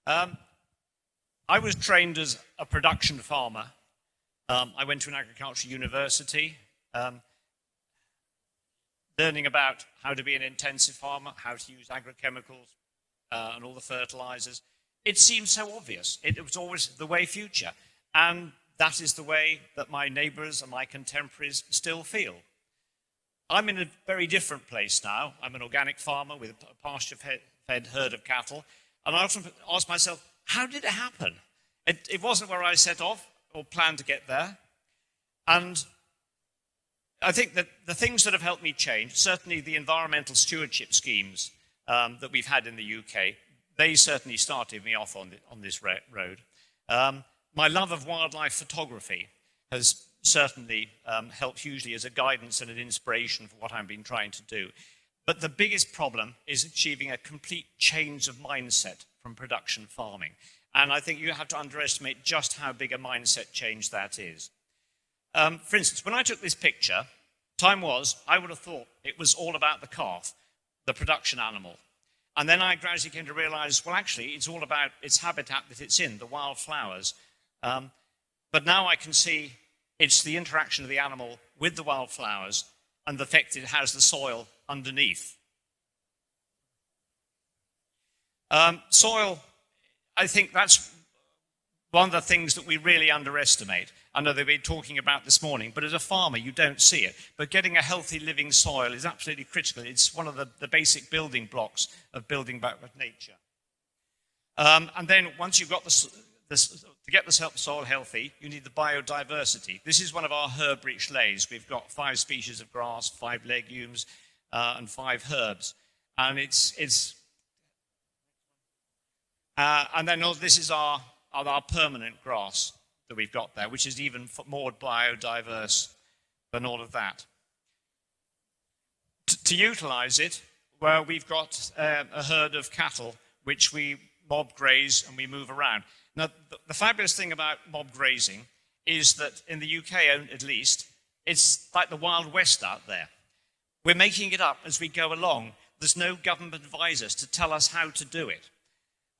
I was trained as a production farmer. I went to an agricultural university, learning about how to be an intensive farmer, how to use agrochemicals and all the fertilizers. It seemed so obvious. It was always the way future. And that is the way that my neighbors and my contemporaries still feel. I'm in a very different place now. I'm an organic farmer with a pasture-fed herd of cattle. And I often ask myself, how did it happen? It wasn't where I set off or planned to get there. And I think that the things that have helped me change, certainly the environmental stewardship schemes that we've had in the UK, they certainly started me off on this road. My love of wildlife photography has certainly helped hugely as a guidance and an inspiration for what I've been trying to do. But the biggest problem is achieving a complete change of mindset from production farming. And I think you have to underestimate just how big a mindset change that is. For instance, when I took this picture, I would have thought it was all about the calf, the production animal. And then I gradually came to realize, well, actually, it's all about its habitat that it's in, the wildflowers. But now I can see it's the interaction of the animal with the wildflowers and the effect it has the soil underneath. Soil, I think that's one of the things that we really underestimate. I know they've been talking about this morning, but as a farmer, you don't see it. But getting a healthy living soil is absolutely critical. It's one of the basic building blocks of building back with nature. And then once you've got to get the soil healthy, you need the biodiversity. This is one of our herb-rich lays. We've got 5 species of grass, 5 legumes, and 5 herbs. And and then this is our permanent grass that we've got there, which is even more biodiverse than all of that. To utilize it, well, we've got a herd of cattle which we mob graze and we move around. Now, the fabulous thing about mob grazing is that in the UK, at least, it's like the Wild West out there. We're making it up as we go along. There's no government advisors to tell us how to do it.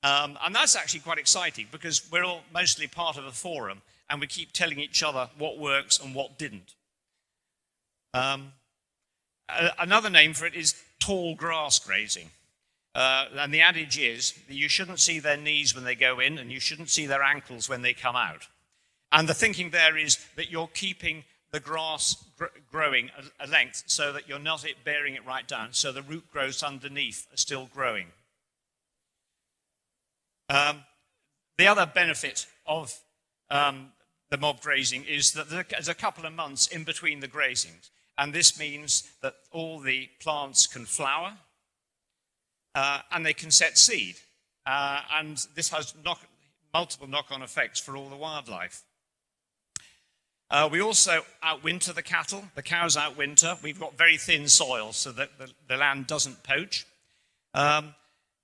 And that's actually quite exciting because we're all mostly part of a forum and we keep telling each other what works and what didn't. Another name for it is tall grass grazing. And the adage is that you shouldn't see their knees when they go in and you shouldn't see their ankles when they come out. And the thinking there is that you're keeping the grass growing a length so that you're not bearing it right down, so the root growths underneath are still growing. The other benefit of the mob grazing is that there's a couple of months in between the grazings, and this means that all the plants can flower and they can set seed, and this has multiple knock-on effects for all the wildlife. We also outwinter the cattle. The cows outwinter. We've got very thin soil so that the land doesn't poach. And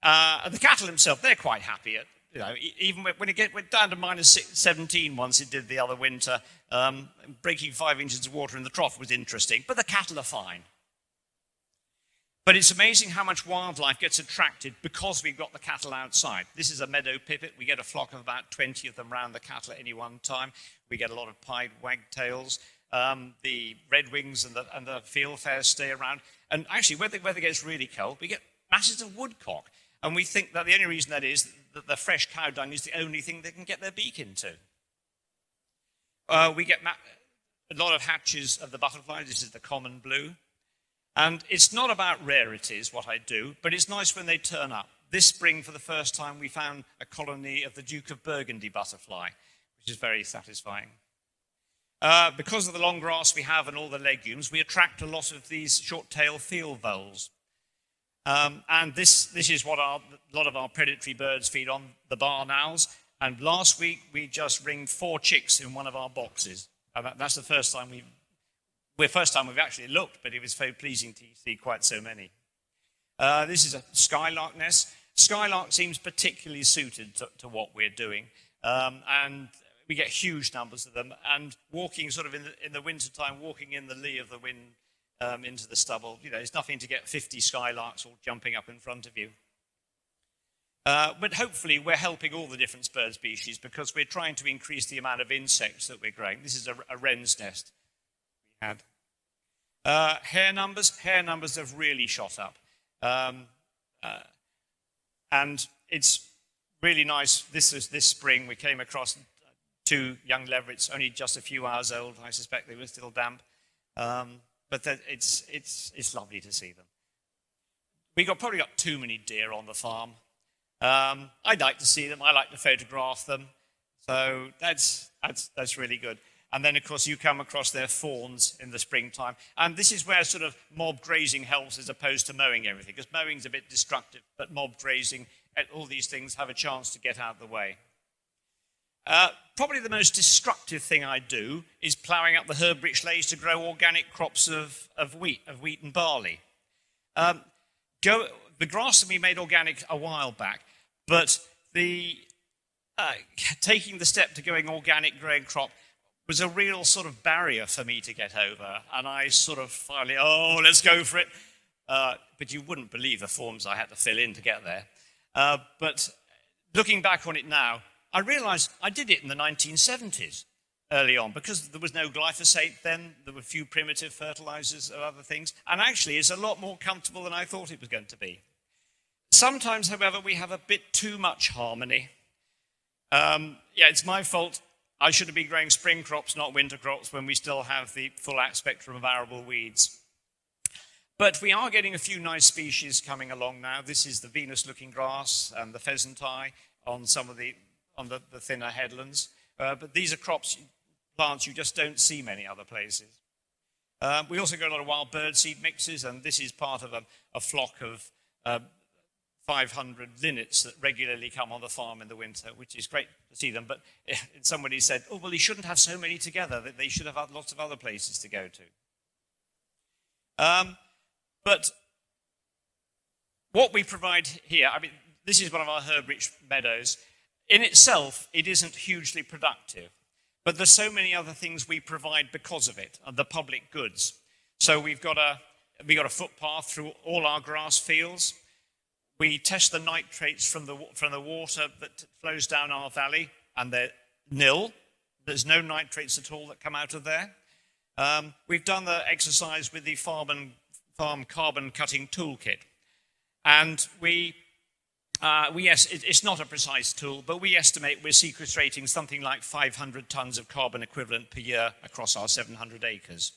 the cattle themselves, they're quite happy. Even when it went down to minus 17 once it did the other winter, breaking 5 inches of water in the trough was interesting, but the cattle are fine. But it's amazing how much wildlife gets attracted because we've got the cattle outside. This is a meadow pipit. We get a flock of about 20 of them around the cattle at any one time. We get a lot of pied wagtails. The redwings and the fieldfares stay around. And actually, when the weather gets really cold, we get masses of woodcock. And we think that the only reason that is that the fresh cow dung is the only thing they can get their beak into. We get a lot of hatches of the butterfly. This is the common blue. And it's not about rarities, what I do, but it's nice when they turn up. This spring, for the first time, we found a colony of the Duke of Burgundy butterfly, which is very satisfying. Because of the long grass we have and all the legumes, we attract a lot of these short-tailed field voles. And this is what a lot of our predatory birds feed on, the barn owls. And last week, we just ringed 4 chicks in one of our boxes. That's the first time we've actually looked, but it was very pleasing to see quite so many. This is a skylark nest. Skylark seems particularly suited to what we're doing. And we get huge numbers of them. And walking sort of in the wintertime, walking in the lee of the wind into the stubble, it's nothing to get 50 skylarks all jumping up in front of you. But hopefully we're helping all the different bird species because we're trying to increase the amount of insects that we're growing. This is a wren's nest we had. Hare numbers have really shot up. And it's really nice. This spring we came across 2 young leverets, only just a few hours old. I suspect they were still damp. But it's lovely to see them. We probably got too many deer on the farm. I'd like to see them. I like to photograph them. So that's really good. And then, of course, you come across their fawns in the springtime. And this is where sort of mob grazing helps as opposed to mowing everything, because mowing's a bit destructive, but mob grazing, all these things have a chance to get out of the way. Probably the most destructive thing I do is ploughing up the herb-rich lays to grow organic crops of wheat and barley. The grass can be made organic a while back, but taking the step to going organic growing crop was a real sort of barrier for me to get over. And I sort of finally, let's go for it. But you wouldn't believe the forms I had to fill in to get there. But looking back on it now, I realized I did it in the 1970s early on because there was no glyphosate then. There were a few primitive fertilizers and other things. And actually, it's a lot more comfortable than I thought it was going to be. Sometimes, however, we have a bit too much harmony. It's my fault. I should have been growing spring crops, not winter crops, when we still have the full spectrum of arable weeds. But we are getting a few nice species coming along now. This is the Venus-looking grass and the pheasant eye on some of the thinner headlands. But these are plants you just don't see many other places. We also got a lot of wild bird seed mixes, and this is part of a flock of 500 linnets that regularly come on the farm in the winter, which is great to see them. But somebody said, well, you shouldn't have so many together, that they should have lots of other places to go to. But what we provide here, this is one of our herb-rich meadows. In itself, it isn't hugely productive, but there's so many other things we provide because of it, and the public goods. So we've got a footpath through all our grass fields. We test the nitrates from the water that flows down our valley, and they're nil. There's no nitrates at all that come out of there. We've done the exercise with the farm carbon cutting toolkit. And it's not a precise tool, but we estimate we're sequestrating something like 500 tons of carbon equivalent per year across our 700 acres.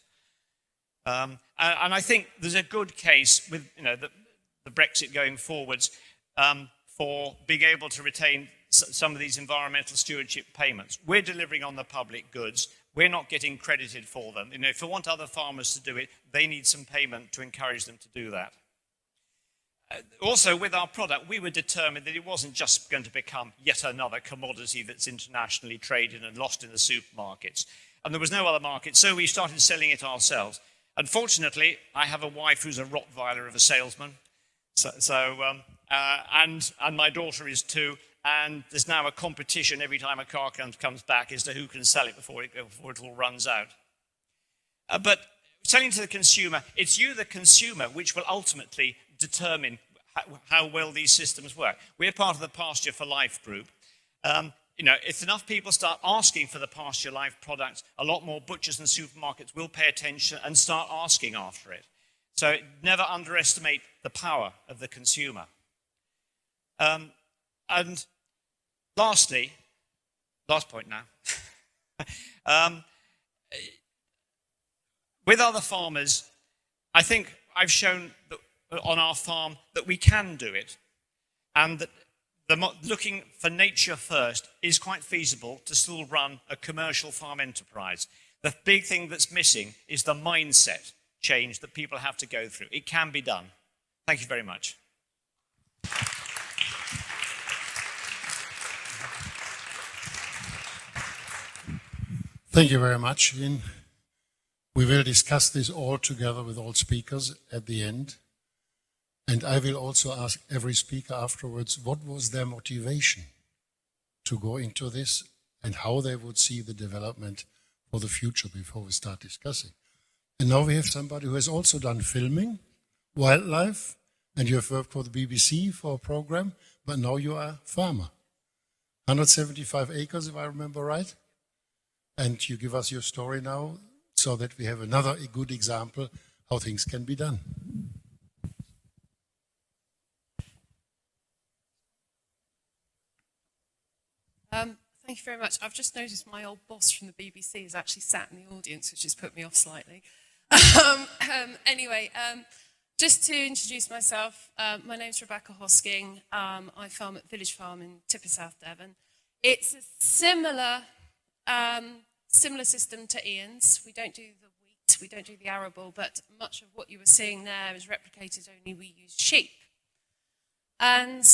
And I think there's a good case with the Brexit going forwards for being able to retain some of these environmental stewardship payments. We're delivering on the public goods. We're not getting credited for them. If we want other farmers to do it, they need some payment to encourage them to do that. Also, with our product, we were determined that it wasn't just going to become yet another commodity that's internationally traded and lost in the supermarkets. And there was no other market, so we started selling it ourselves. Unfortunately, I have a wife who's a Rottweiler of a salesman, and my daughter is too, and there's now a competition every time a car comes back as to who can sell it before it all runs out. But selling to the consumer, it's you, the consumer, which will ultimately determine how well these systems work. We're part of the Pasture for Life group. If enough people start asking for the Pasture Life products, a lot more butchers and supermarkets will pay attention and start asking after it. So never underestimate the power of the consumer. And lastly, last point now, with other farmers, I think I've shown that on our farm that we can do it, and that looking for nature first is quite feasible to still run a commercial farm enterprise. The big thing that's missing is the mindset change that people have to go through. It can be done. Thank you very much. Thank you very much, Ian. We will discuss this all together with all speakers at the end. And I will also ask every speaker afterwards what was their motivation to go into this and how they would see the development for the future before we start discussing. And now we have somebody who has also done filming, wildlife, and you have worked for the BBC for a program, but now you are a farmer. 175 acres, if I remember right. And you give us your story now so that we have another good example how things can be done. Thank you very much. I've just noticed my old boss from the BBC is actually sat in the audience, which has put me off slightly. Anyway, just to introduce myself, my name's Rebecca Hosking. I farm at Village Farm in Tipper, South Devon. It's a similar system to Ian's. We don't do the wheat, we don't do the arable, but much of what you were seeing there is replicated, only we use sheep. And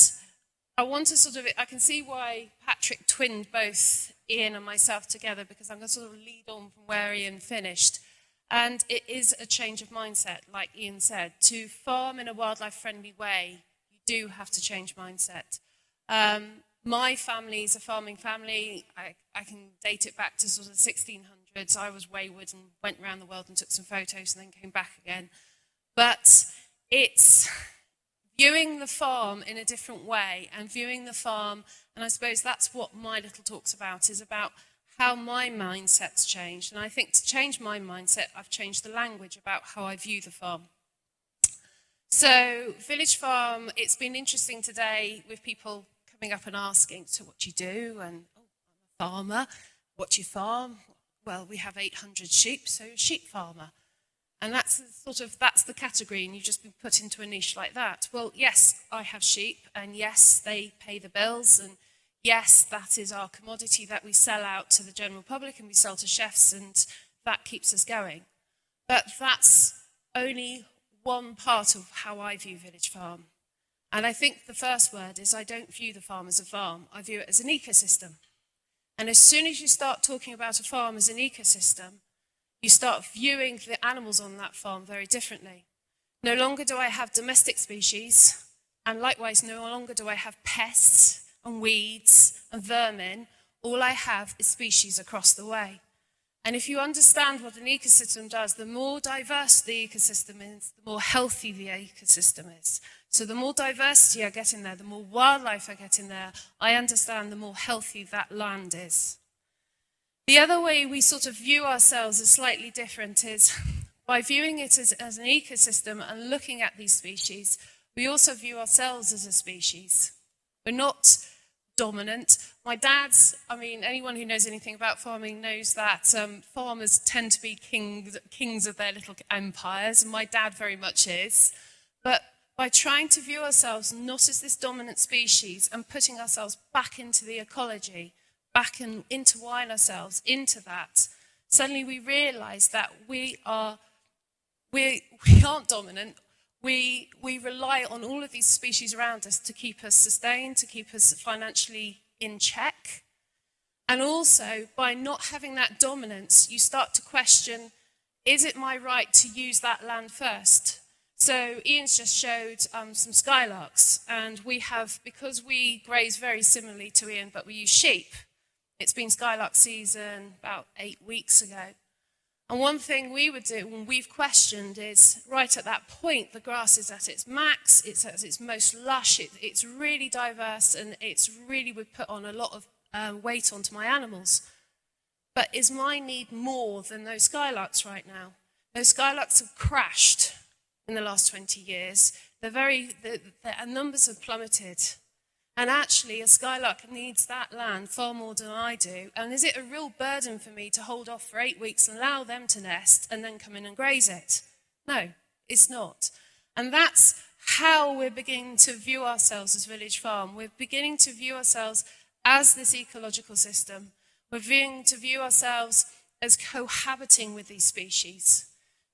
I want to I can see why Patrick twinned both Ian and myself together, because I'm going to sort of lead on from where Ian finished. And it is a change of mindset, like Ian said. To farm in a wildlife-friendly way, you do have to change mindset. My family is a farming family. I can date it back to sort of the 1600s. I was wayward and went around the world and took some photos and then came back again. But it's viewing the farm in a different way, and viewing the farm, and I suppose that's what my little talk's about, is about how my mindset's changed. And I think to change my mindset, I've changed the language about how I view the farm. So Village Farm, it's been interesting today with people coming up and asking, so what do you do? And oh, I'm a farmer. What do you farm? Well, we have 800 sheep, so a sheep farmer. And that's that's the category, and you've just been put into a niche like that. Well, yes, I have sheep, and yes, they pay the bills, and yes, that is our commodity that we sell out to the general public and we sell to chefs, and that keeps us going. But that's only one part of how I view Village Farm. And I think the first word is I don't view the farm as a farm, I view it as an ecosystem. And as soon as you start talking about a farm as an ecosystem, you start viewing the animals on that farm very differently. No longer do I have domestic species, and likewise no longer do I have pests and weeds and vermin. All I have is species across the way. And if you understand what an ecosystem does, the more diverse the ecosystem is, the more healthy the ecosystem is. So the more diversity I get in there, the more wildlife I get in there, I understand the more healthy that land is. The other way we sort of view ourselves is slightly different, is by viewing it as an ecosystem and looking at these species, we also view ourselves as a species. We're not dominant. My dad's, anyone who knows anything about farming knows that farmers tend to be kings of their little empires, and my dad very much is. But by trying to view ourselves not as this dominant species and putting ourselves back into the ecology, back and intertwine ourselves into that, suddenly we realize that we aren't dominant. We rely on all of these species around us to keep us sustained, to keep us financially in check. And also, by not having that dominance, you start to question, is it my right to use that land first? So Ian's just showed some skylarks, and we have, because we graze very similarly to Ian, but we use sheep. It's been skylark season about 8 weeks ago. And one thing we would do when we've questioned is, right at that point, the grass is at its max, it's at its most lush, it's really diverse, and it's really would put on a lot of weight onto my animals. But is my need more than those skylarks right now? Those skylarks have crashed in the last 20 years. Their numbers have plummeted. And actually, a skylark needs that land far more than I do. And is it a real burden for me to hold off for 8 weeks and allow them to nest and then come in and graze it? No, it's not. And that's how we're beginning to view ourselves as Village Farm. We're beginning to view ourselves as this ecological system. We're beginning to view ourselves as cohabiting with these species.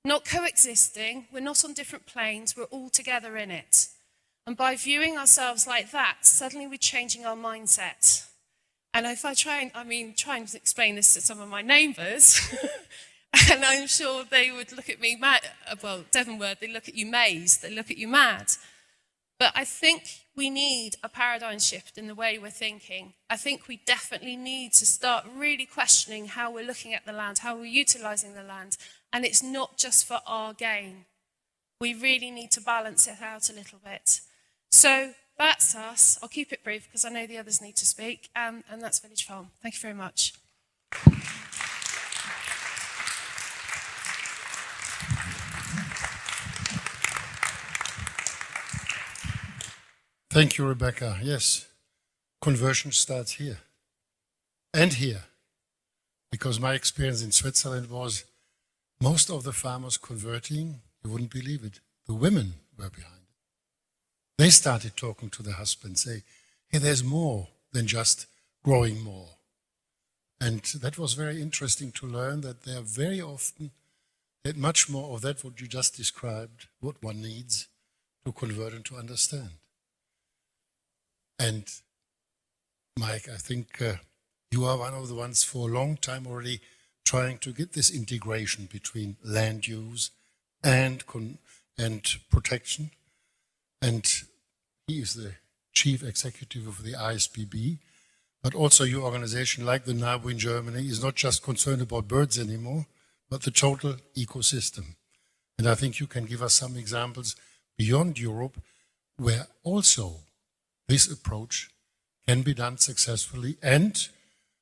Not coexisting, we're not on different planes, we're all together in it. And by viewing ourselves like that, suddenly we're changing our mindset. And if I try and explain this to some of my neighbours, and I'm sure they would look at me mad, well, Devon word, they look at you mazed, they look at you mad. But I think we need a paradigm shift in the way we're thinking. I think we definitely need to start really questioning how we're looking at the land, how we're utilising the land. And it's not just for our gain. we really need to balance it out a little bit. So that's us. I'll keep it brief because I know the others need to speak, and that's Village Farm. Thank you very much. Thank you, Rebecca. Yes, conversion starts here and here, because my experience in Switzerland was most of the farmers converting, you wouldn't believe it, the women were behind it. They started talking to their husbands, say, hey, there's more than just growing more. And that was very interesting to learn that there are very often that much more of that what you just described, what one needs to convert and to understand. And Mike, I think you are one of the ones for a long time already trying to get this integration between land use and protection. And he is the chief executive of the RSPB, but also your organization, like the NABU in Germany, is not just concerned about birds anymore, but the total ecosystem. And I think you can give us some examples beyond Europe where also this approach can be done successfully and,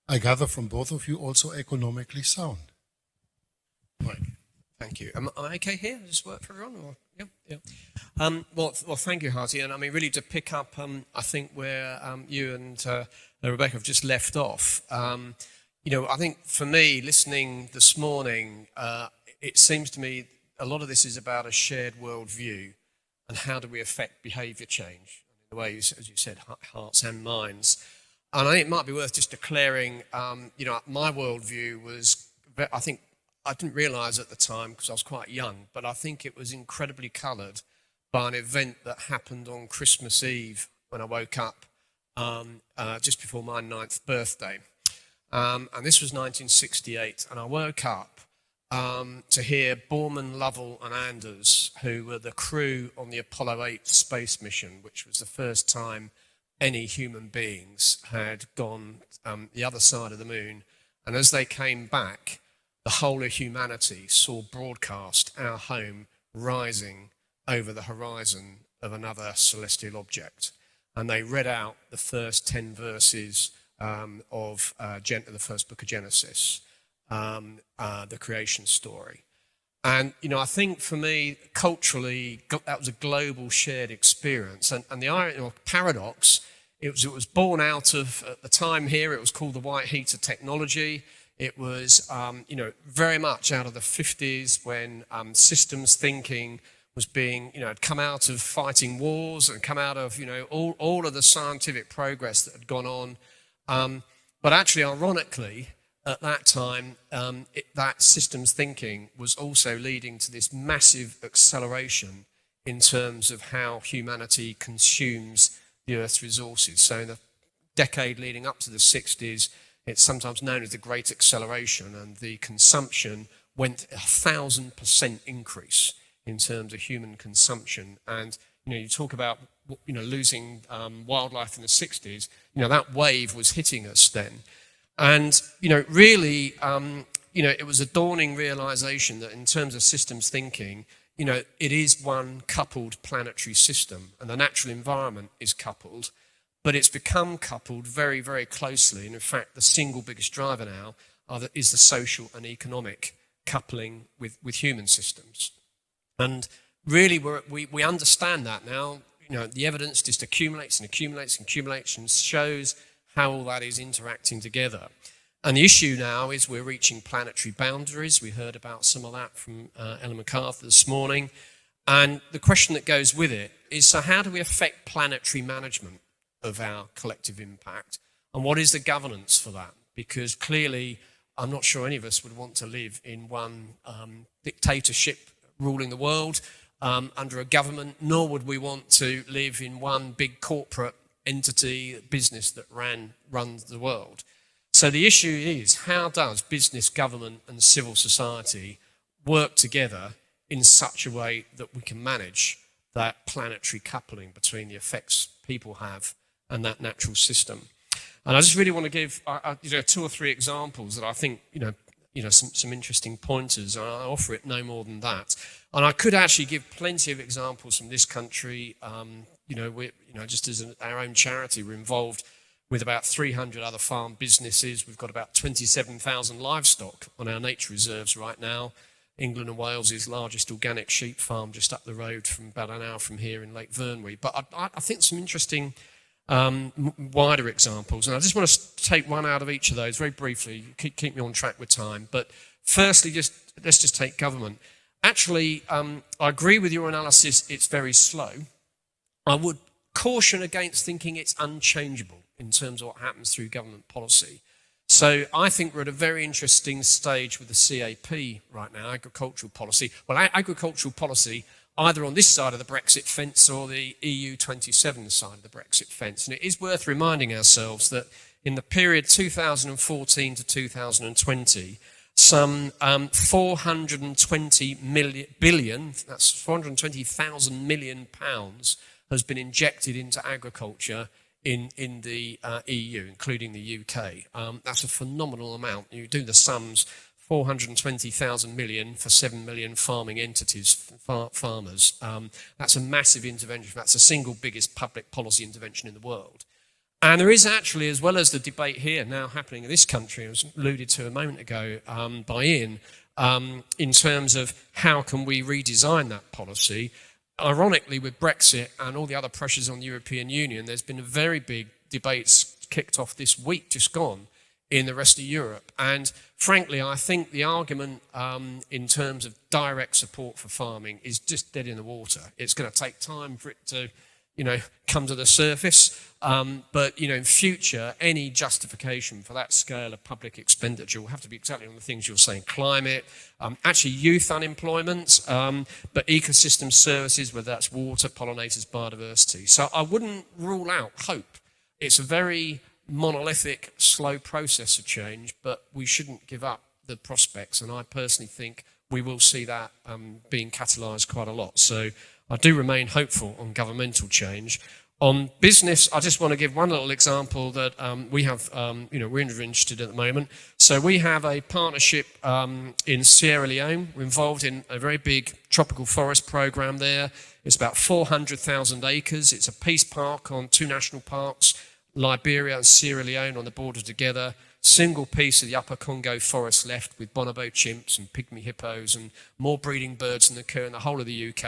I gather from both of you, also economically sound. Mike. Thank you. Am I okay here? Does this work for everyone? Or? Yeah. Well, thank you, Harty. And I mean, really to pick up, I think where you and Rebecca have just left off. I think for me, listening this morning, it seems to me a lot of this is about a shared worldview and how do we affect behaviour change. The way, as you said, hearts and minds. And I think it might be worth just declaring, my worldview was, I think, I didn't realise at the time because I was quite young, but I think it was incredibly coloured by an event that happened on Christmas Eve when I woke up just before my 9th birthday. And this was 1968, and I woke up to hear Borman, Lovell and Anders, who were the crew on the Apollo 8 space mission, which was the first time any human beings had gone the other side of the moon. And as they came back, the whole of humanity saw broadcast our home rising over the horizon of another celestial object. And they read out the first 10 verses of the first book of Genesis. The creation story. And, I think for me, culturally, that was a global shared experience. And the paradox, it was born out of, at the time here, it was called the white heater technology. It was, very much out of the 50s when systems thinking was being, had come out of fighting wars and come out of, all of the scientific progress that had gone on. But actually, ironically, at that time, that systems thinking was also leading to this massive acceleration in terms of how humanity consumes the Earth's resources. So in the decade leading up to the 60s, it's sometimes known as the Great Acceleration, and the consumption went 1,000% increase in terms of human consumption. And, you talk about, losing wildlife in the 60s, that wave was hitting us then. And, really, it was a dawning realization that in terms of systems thinking, it is one coupled planetary system, and the natural environment is coupled, but it's become coupled very, very closely. And in fact, the single biggest driver now is the social and economic coupling with human systems. And really, we understand that now. The evidence just accumulates and accumulates and accumulates and shows how all that is interacting together. And the issue now is we're reaching planetary boundaries. We heard about some of that from Ellen MacArthur this morning. And the question that goes with it is, so how do we affect planetary management of our collective impact? And what is the governance for that? Because clearly, I'm not sure any of us would want to live in one dictatorship ruling the world under a government, nor would we want to live in one big corporate entity, business that runs the world. So the issue is, how does business, government and civil society work together in such a way that we can manage that planetary coupling between the effects people have and that natural system? And I just really want to give 2 or 3 examples that I think some interesting pointers. And I offer it no more than that. And I could actually give plenty of examples from this country. Just as our own charity, we're involved with about 300 other farm businesses. We've got about 27,000 livestock on our nature reserves right now. England and Wales' largest organic sheep farm just up the road from about an hour from here in Lake Vyrnwy. But I think some interesting wider examples. And I just want to take one out of each of those very briefly. Keep me on track with time. But firstly, let's just take government. Actually, I agree with your analysis. It's very slow. I would caution against thinking it's unchangeable in terms of what happens through government policy. So I think we're at a very interesting stage with the CAP right now, agricultural policy. Well, agricultural policy either on this side of the Brexit fence or the EU 27 side of the Brexit fence. And it is worth reminding ourselves that in the period 2014 to 2020, some 420 billion, that's 420,000 million pounds, has been injected into agriculture in the EU, including the UK. That's a phenomenal amount. You do the sums, 420,000 million for 7 million farming entities, farmers. That's a massive intervention. That's the single biggest public policy intervention in the world. And there is actually, as well as the debate here now happening in this country, as alluded to a moment ago by Ian, in terms of how can we redesign that policy. Ironically, with Brexit and all the other pressures on the European Union, there's been a very big debates kicked off this week, just gone, in the rest of Europe. And frankly, I think the argument in terms of direct support for farming is just dead in the water. It's going to take time for it to, come to the surface. But, in future, any justification for that scale of public expenditure will have to be exactly on the things you're saying. Climate, actually youth unemployment, but ecosystem services, whether that's water, pollinators, biodiversity. So I wouldn't rule out hope. It's a very monolithic, slow process of change, but we shouldn't give up the prospects. And I personally think we will see that being catalysed quite a lot. So I do remain hopeful on governmental change. On business, I just want to give one little example that we have, we're interested in at the moment. So we have a partnership in Sierra Leone. We're involved in a very big tropical forest program there. It's about 400,000 acres. It's a peace park on 2 national parks, Liberia and Sierra Leone on the border together. Single piece of the upper Congo forest left with bonobo chimps and pygmy hippos and more breeding birds than occur in the whole of the UK.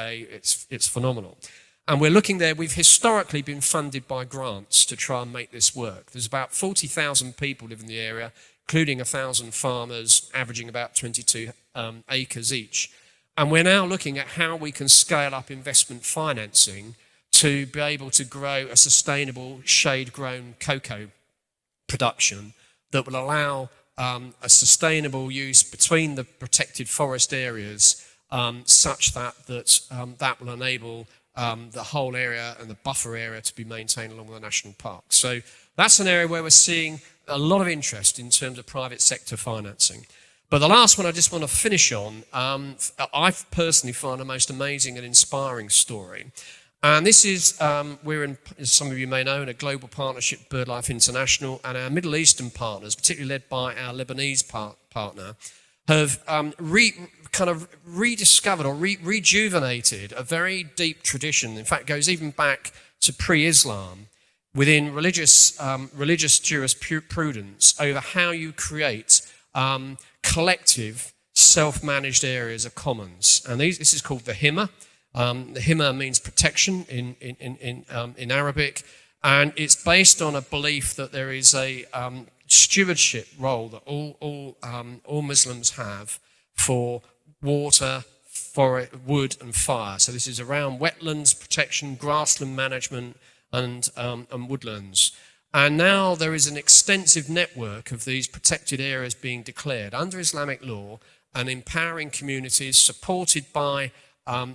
It's phenomenal. And we're looking there, we've historically been funded by grants to try and make this work. There's about 40,000 people live in the area, including 1,000 farmers, averaging about 22 acres each. And we're now looking at how we can scale up investment financing to be able to grow a sustainable shade-grown cocoa production that will allow a sustainable use between the protected forest areas such that will enable the whole area and the buffer area to be maintained along with the national parks. So that's an area where we're seeing a lot of interest in terms of private sector financing. But the last one I just want to finish on, I personally find the most amazing and inspiring story. And this is, we're in, as some of you may know, in a global partnership, BirdLife International, and our Middle Eastern partners, particularly led by our Lebanese partner, have rediscovered or rejuvenated a very deep tradition. In fact, goes even back to pre-Islam within religious jurisprudence over how you create collective self-managed areas of commons. And this is called the Himma. The Himma means protection in Arabic, and it's based on a belief that there is a stewardship role that all Muslims have for water, wood and fire. So this is around wetlands protection, grassland management and woodlands. And now there is an extensive network of these protected areas being declared under Islamic law and empowering communities supported by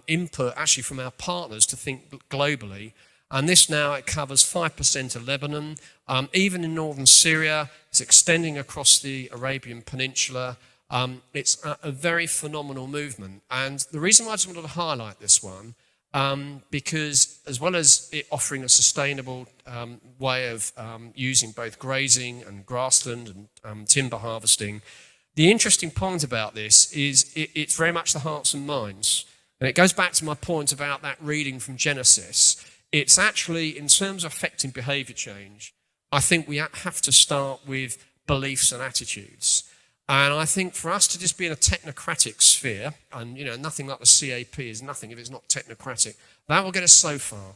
input actually from our partners to think globally. And this now, it covers 5% of Lebanon, even in northern Syria. It's extending across the Arabian Peninsula. It's a very phenomenal movement. And the reason why I just wanted to highlight this one, because as well as it offering a sustainable way of using both grazing and grassland and timber harvesting, The interesting point about this is it's very much the hearts and minds. And it goes back to my point about that reading from Genesis. It's actually, in terms of affecting behaviour change, I think we have to start with beliefs and attitudes. And I think for us to just be in a technocratic sphere, and nothing like the CAP is nothing if it's not technocratic, that will get us so far.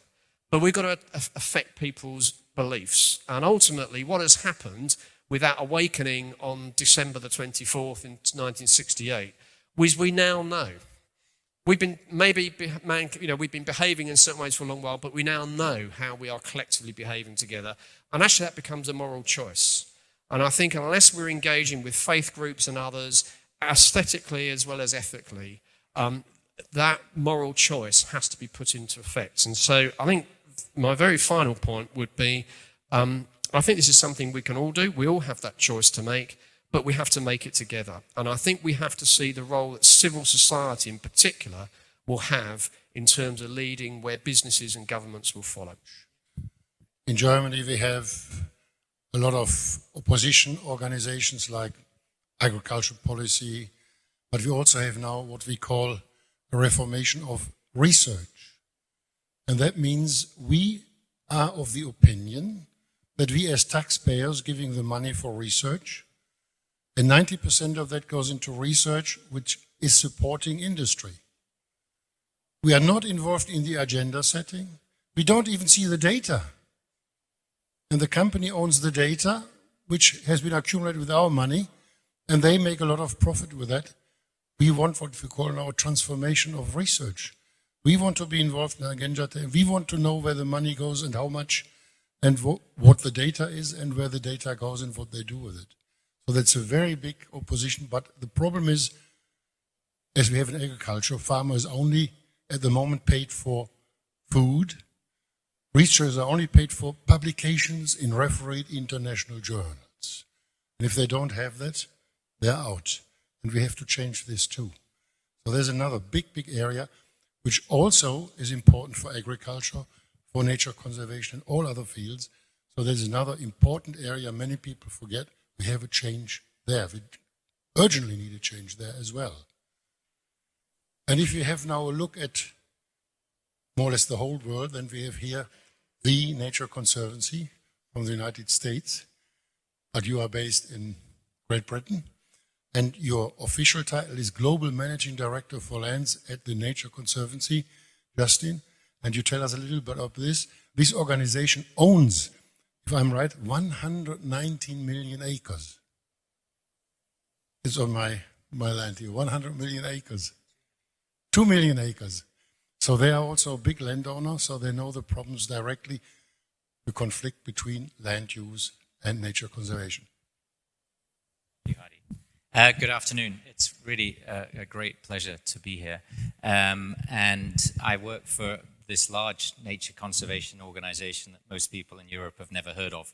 But we've got to affect people's beliefs. And ultimately, what has happened with that awakening on December the 24th in 1968 was we now know. We've been we've been behaving in certain ways for a long while, but we now know how we are collectively behaving together. And actually that becomes a moral choice. And I think unless we're engaging with faith groups and others, aesthetically as well as ethically, that moral choice has to be put into effect. And so I think my very final point would be, I think this is something we can all do. We all have that choice to make, but we have to make it together. And I think we have to see the role that civil society in particular will have in terms of leading where businesses and governments will follow. In Germany, we have a lot of opposition organizations like agricultural policy, but we also have now what we call a reformation of research. And that means we are of the opinion that we as taxpayers giving the money for research, and 90% of that goes into research which is supporting industry. We are not involved in the agenda setting. We don't even see the data. And the company owns the data, which has been accumulated with our money, and they make a lot of profit with that. We want what we call now transformation of research. We want to be involved in agenda. We want to know where the money goes and how much, and what the data is and where the data goes and what they do with it. So that's a very big opposition. But the problem is, as we have in agriculture, farmers only at the moment paid for food. Researchers are only paid for publications in refereed international journals. And if they don't have that, they're out. And we have to change this too. So there's another big area which also is important for agriculture, for nature conservation, and all other fields. So there's another important area many people forget. We have a change there. We urgently need a change there as well. And if you have now a look at more or less the whole world, then we have here the Nature Conservancy from the United States, but you are based in Great Britain, and your official title is Global Managing Director for Lands at the Nature Conservancy, Justin, and you tell us a little bit of this. This organization owns, if I'm right, 119 million acres. It's on my land here, 100 million acres. 2 million acres. So they are also a big landowner, so they know the problems directly, the conflict between land use and nature conservation. Thank you, Hardy. Good afternoon. It's really a great pleasure to be here. And I work for this large nature conservation organization that most people in Europe have never heard of.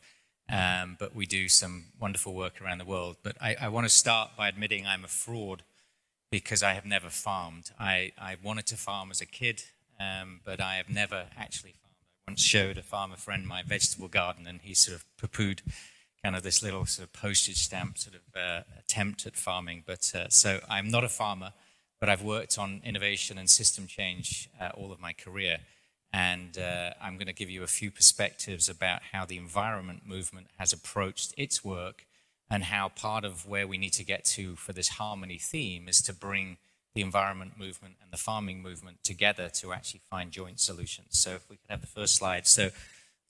But we do some wonderful work around the world. But I want to start by admitting I'm a fraud because I have never farmed. I wanted to farm as a kid, but I have never actually farmed. I once showed a farmer friend my vegetable garden, and he sort of poo-pooed kind of this little sort of postage stamp sort of attempt at farming. But so I'm not a farmer, but I've worked on innovation and system change all of my career. And I'm going to give you a few perspectives about how the environment movement has approached its work, and how part of where we need to get to for this harmony theme is to bring the environment movement and the farming movement together to actually find joint solutions. So if we could have the first slide. So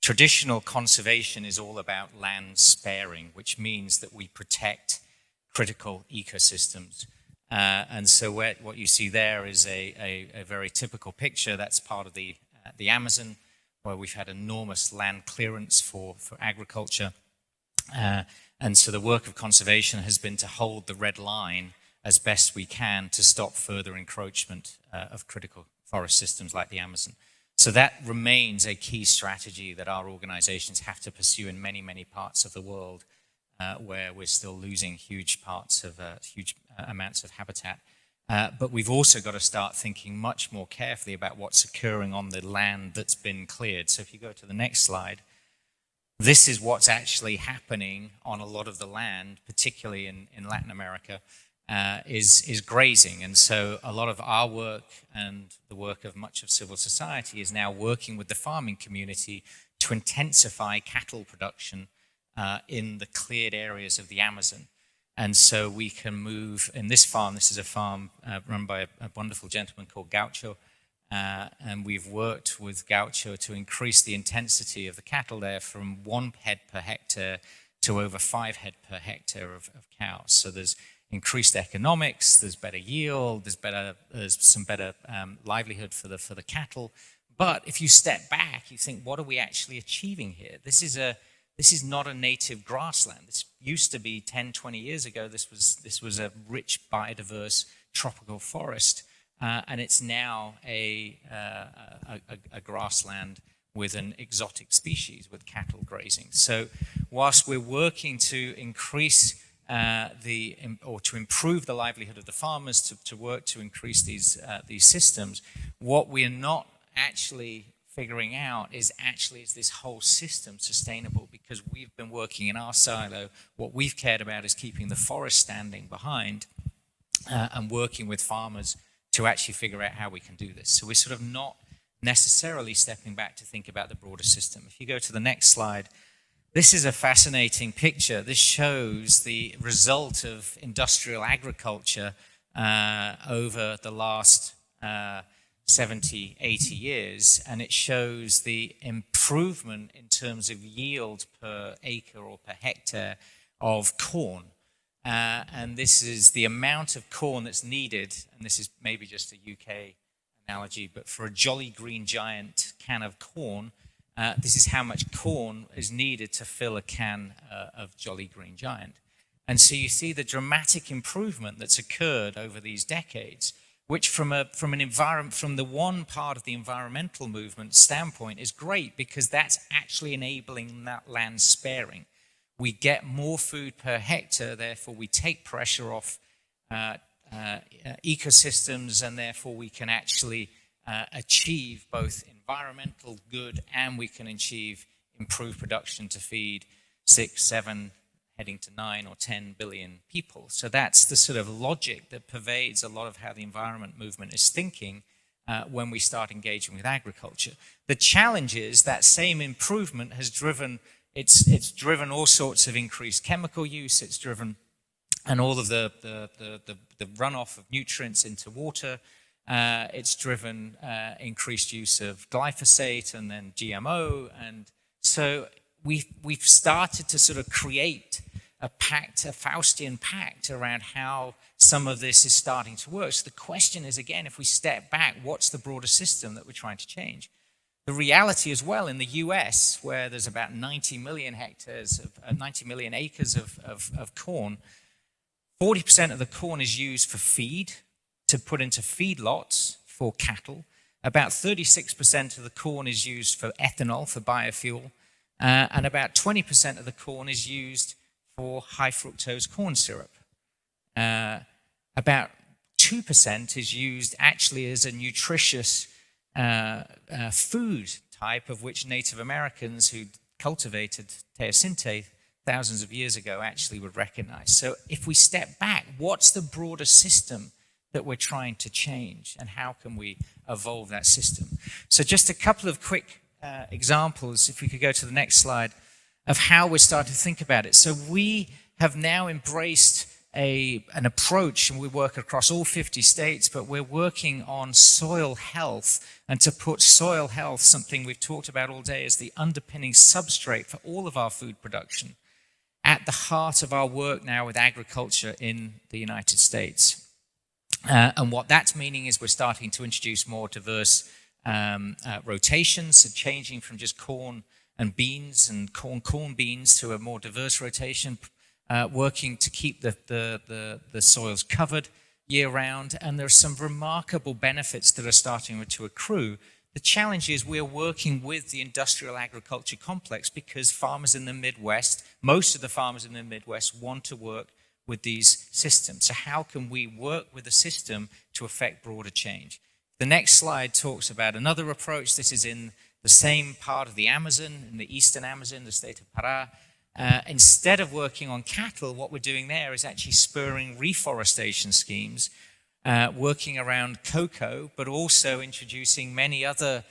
traditional conservation is all about land sparing, which means that we protect critical ecosystems. And so what you see there is a very typical picture. That's part of the Amazon, where we've had enormous land clearance for agriculture. And so the work of conservation has been to hold the red line as best we can to stop further encroachment of critical forest systems like the Amazon. So that remains a key strategy that our organizations have to pursue in many, many parts of the world where we're still losing huge amounts of habitat. But we've also got to start thinking much more carefully about what's occurring on the land that's been cleared. So if you go to the next slide, this is what's actually happening on a lot of the land, particularly in Latin America, is grazing. And so a lot of our work and the work of much of civil society is now working with the farming community to intensify cattle production in the cleared areas of the Amazon. And so we can move, in this farm, this is a farm run by a wonderful gentleman called Gaucho, and we've worked with Gaucho to increase the intensity of the cattle there from 1 head per hectare to over 5 head per hectare of cows. So there's increased economics, there's better yield, there's some better livelihood for the cattle. But if you step back, you think, what are we actually achieving here? This is not a native grassland. This used to be 10, 20 years ago. This was a rich, biodiverse tropical forest. And it's now a grassland with an exotic species, with cattle grazing. So whilst we're working to increase or to improve the livelihood of the farmers, to work to increase these systems, what we are not actually figuring out is this whole system sustainable? Because we've been working in our silo. What we've cared about is keeping the forest standing behind and working with farmers to actually figure out how we can do this. So we're sort of not necessarily stepping back to think about the broader system. If you go to the next slide, this is a fascinating picture. This shows the result of industrial agriculture over the last 70, 80 years, and it shows the improvement in terms of yield per acre or per hectare of corn. And this is the amount of corn that's needed, and this is maybe just a UK analogy, but for a Jolly Green Giant can of corn, this is how much corn is needed to fill a can of Jolly Green Giant. And so you see the dramatic improvement that's occurred over these decades, which from the one part of the environmental movement standpoint is great, because that's actually enabling that land sparing. We get more food per hectare, therefore we take pressure off ecosystems, and therefore we can actually achieve both environmental good, and we can achieve improved production to feed 6, 7, heading to 9 or 10 billion people. So that's the sort of logic that pervades a lot of how the environment movement is thinking when we start engaging with agriculture. The challenge is that same improvement has driven It's driven all sorts of increased chemical use. It's driven, and all of the runoff of nutrients into water. It's driven increased use of glyphosate and then GMO. And so we've started to sort of create a Faustian pact around how some of this is starting to work. So the question is, again, if we step back, what's the broader system that we're trying to change? The reality as well, in the US, where there's about 90 million acres of corn, 40% of the corn is used for feed, to put into feedlots for cattle. About 36% of the corn is used for ethanol, for biofuel, and about 20% of the corn is used for high fructose corn syrup. About 2% is used actually as a nutritious food type, of which Native Americans who cultivated teosinte thousands of years ago actually would recognize. So if we step back, what's the broader system that we're trying to change, and how can we evolve that system? So just a couple of quick examples, if we could go to the next slide, of how we're starting to think about it. So we have now embraced an approach, and we work across all 50 states, but we're working on soil health, and to put soil health, something we've talked about all day, as the underpinning substrate for all of our food production, at the heart of our work now with agriculture in the United States. And what that's meaning is we're starting to introduce more diverse rotations, so changing from just corn and beans and corn beans to a more diverse rotation, working to keep the soils covered year round. And there's some remarkable benefits that are starting to accrue. The challenge is we're working with the industrial agriculture complex, because farmers in the Midwest, most of the farmers in the Midwest, want to work with these systems. So how can we work with the system to affect broader change? The next slide talks about another approach. This is in the same part of the Amazon, in the eastern Amazon, the state of Pará. Instead of working on cattle, what we're doing there is actually spurring reforestation schemes, working around cocoa, but also introducing many other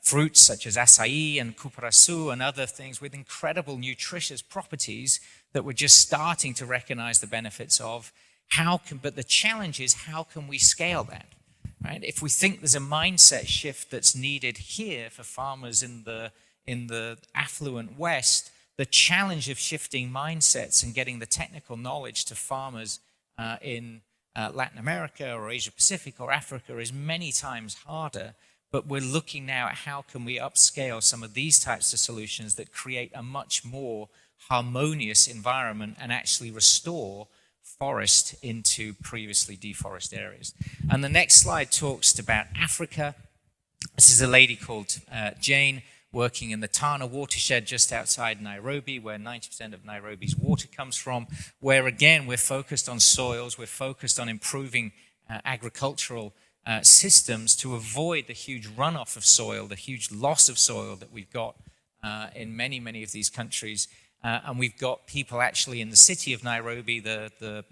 fruits such as acai and cupuaçu and other things with incredible nutritious properties that we're just starting to recognize the benefits of. But the challenge is, how can we scale that? Right? If we think there's a mindset shift that's needed here for farmers in the affluent West, the challenge of shifting mindsets and getting the technical knowledge to farmers in Latin America or Asia Pacific or Africa is many times harder. But we're looking now at how can we upscale some of these types of solutions that create a much more harmonious environment and actually restore forest into previously deforested areas. And the next slide talks about Africa. This is a lady called Jane, working in the Tana watershed just outside Nairobi, where 90% of Nairobi's water comes from, where again we're focused on soils, we're focused on improving agricultural systems to avoid the huge runoff of soil, the huge loss of soil that we've got in many of these countries. And we've got people actually in the city of Nairobi, the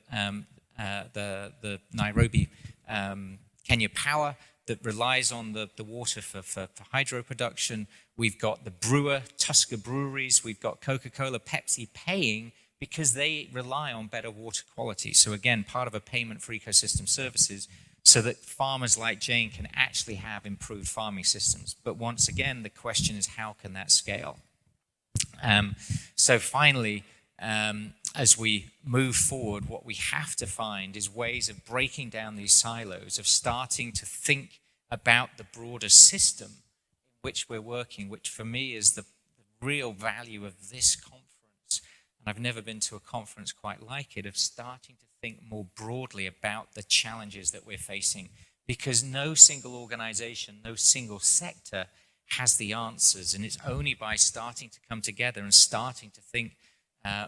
Nairobi Kenya Power, that relies on the water for hydro production. We've got the brewer, Tusker breweries. We've got Coca-Cola, Pepsi paying because they rely on better water quality. So again, part of a payment for ecosystem services so that farmers like Jane can actually have improved farming systems. But once again, the question is, how can that scale? So finally, as we move forward, what we have to find is ways of breaking down these silos, of starting to think about the broader system in which we're working, which for me is the real value of this conference. And I've never been to a conference quite like it, of starting to think more broadly about the challenges that we're facing, because no single organization, no single sector has the answers. And it's only by starting to come together and starting to think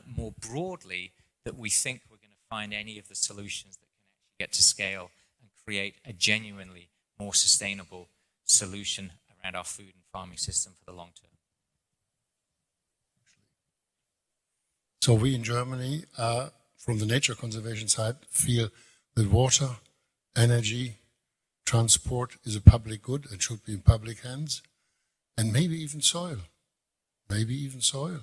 more broadly that we think we're going to find any of the solutions that can actually get to scale and create a genuinely more sustainable solution around our food and farming system for the long term. So we in Germany, from the nature conservation side, feel that water, energy, transport is a public good and should be in public hands, and maybe even soil. Maybe even soil.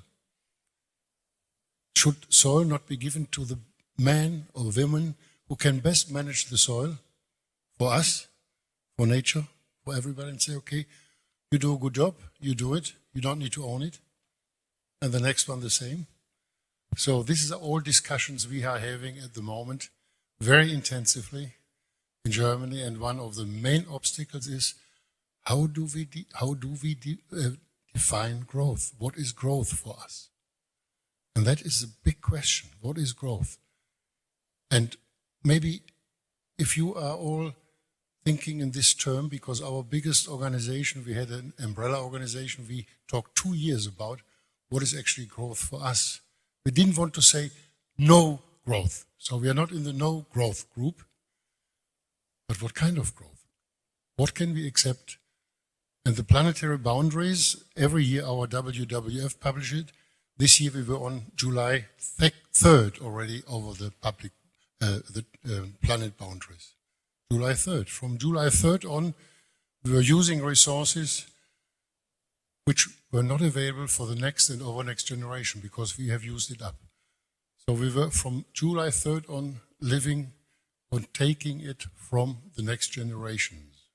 Should soil not be given to the man or women who can best manage the soil for us, for nature, for everybody, and say, okay, you do a good job, you do it, you don't need to own it, and the next one the same. So this is all discussions we are having at the moment very intensively in Germany, and one of the main obstacles is how do we define growth? What is growth for us? And that is a big question. What is growth? And maybe if you are all thinking in this term, because our biggest organization, we had an umbrella organization, we talked 2 years about what is actually growth for us. We didn't want to say no growth. So we are not in the no growth group. But what kind of growth? What can we accept? And the planetary boundaries, every year our WWF publishes it. This year we were on July 3rd already over the public, planet boundaries. July 3rd. From July 3rd on, we were using resources which were not available for the next and over next generation because we have used it up. So we were from July 3rd on living on taking it from the next generations.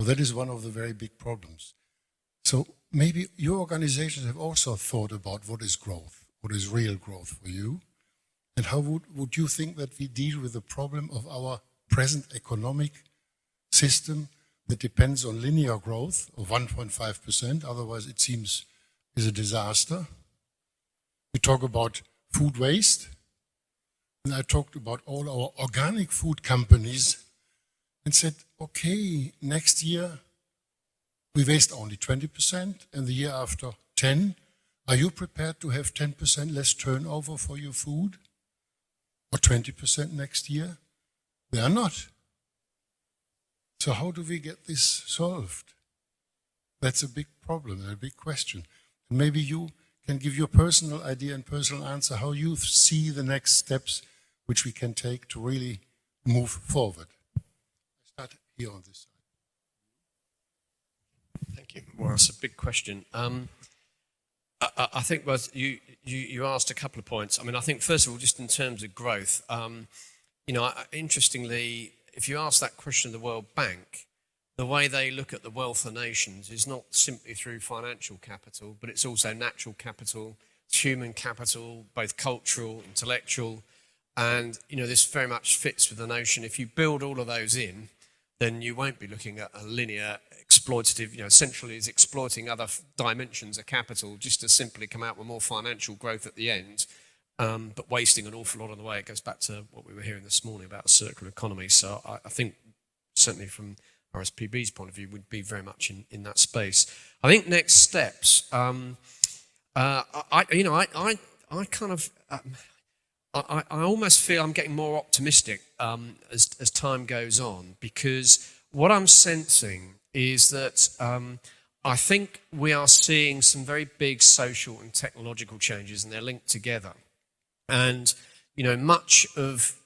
So that is one of the very big problems. So maybe your organizations have also thought about what is growth, what is real growth for you, and how would you think that we deal with the problem of our present economic system that depends on linear growth of 1.5%, otherwise it seems is a disaster. We talk about food waste, and I talked about all our organic food companies and said, okay, next year we waste only 20% and the year after 10%. Are you prepared to have 10% less turnover for your food? Or 20% next year? They are not. So how do we get this solved? That's a big problem and a big question. And maybe you can give your personal idea and personal answer how you see the next steps which we can take to really move forward. I start here on this side. Thank you. Well, that's a big question. I think both you asked a couple of points. I mean, I think first of all, just in terms of growth, interestingly, if you ask that question of the World Bank, the way they look at the wealth of nations is not simply through financial capital, but it's also natural capital, human capital, both cultural, intellectual, and this very much fits with the notion if you build all of those in, then you won't be looking at a linear exploitative, essentially is exploiting other dimensions of capital just to simply come out with more financial growth at the end, but wasting an awful lot on the way. It goes back to what we were hearing this morning about a circular economy. So I think certainly from RSPB's point of view, we'd be very much in that space. I think next steps, I almost feel I'm getting more optimistic as time goes on, because what I'm sensing is that I think we are seeing some very big social and technological changes, and they're linked together. And much of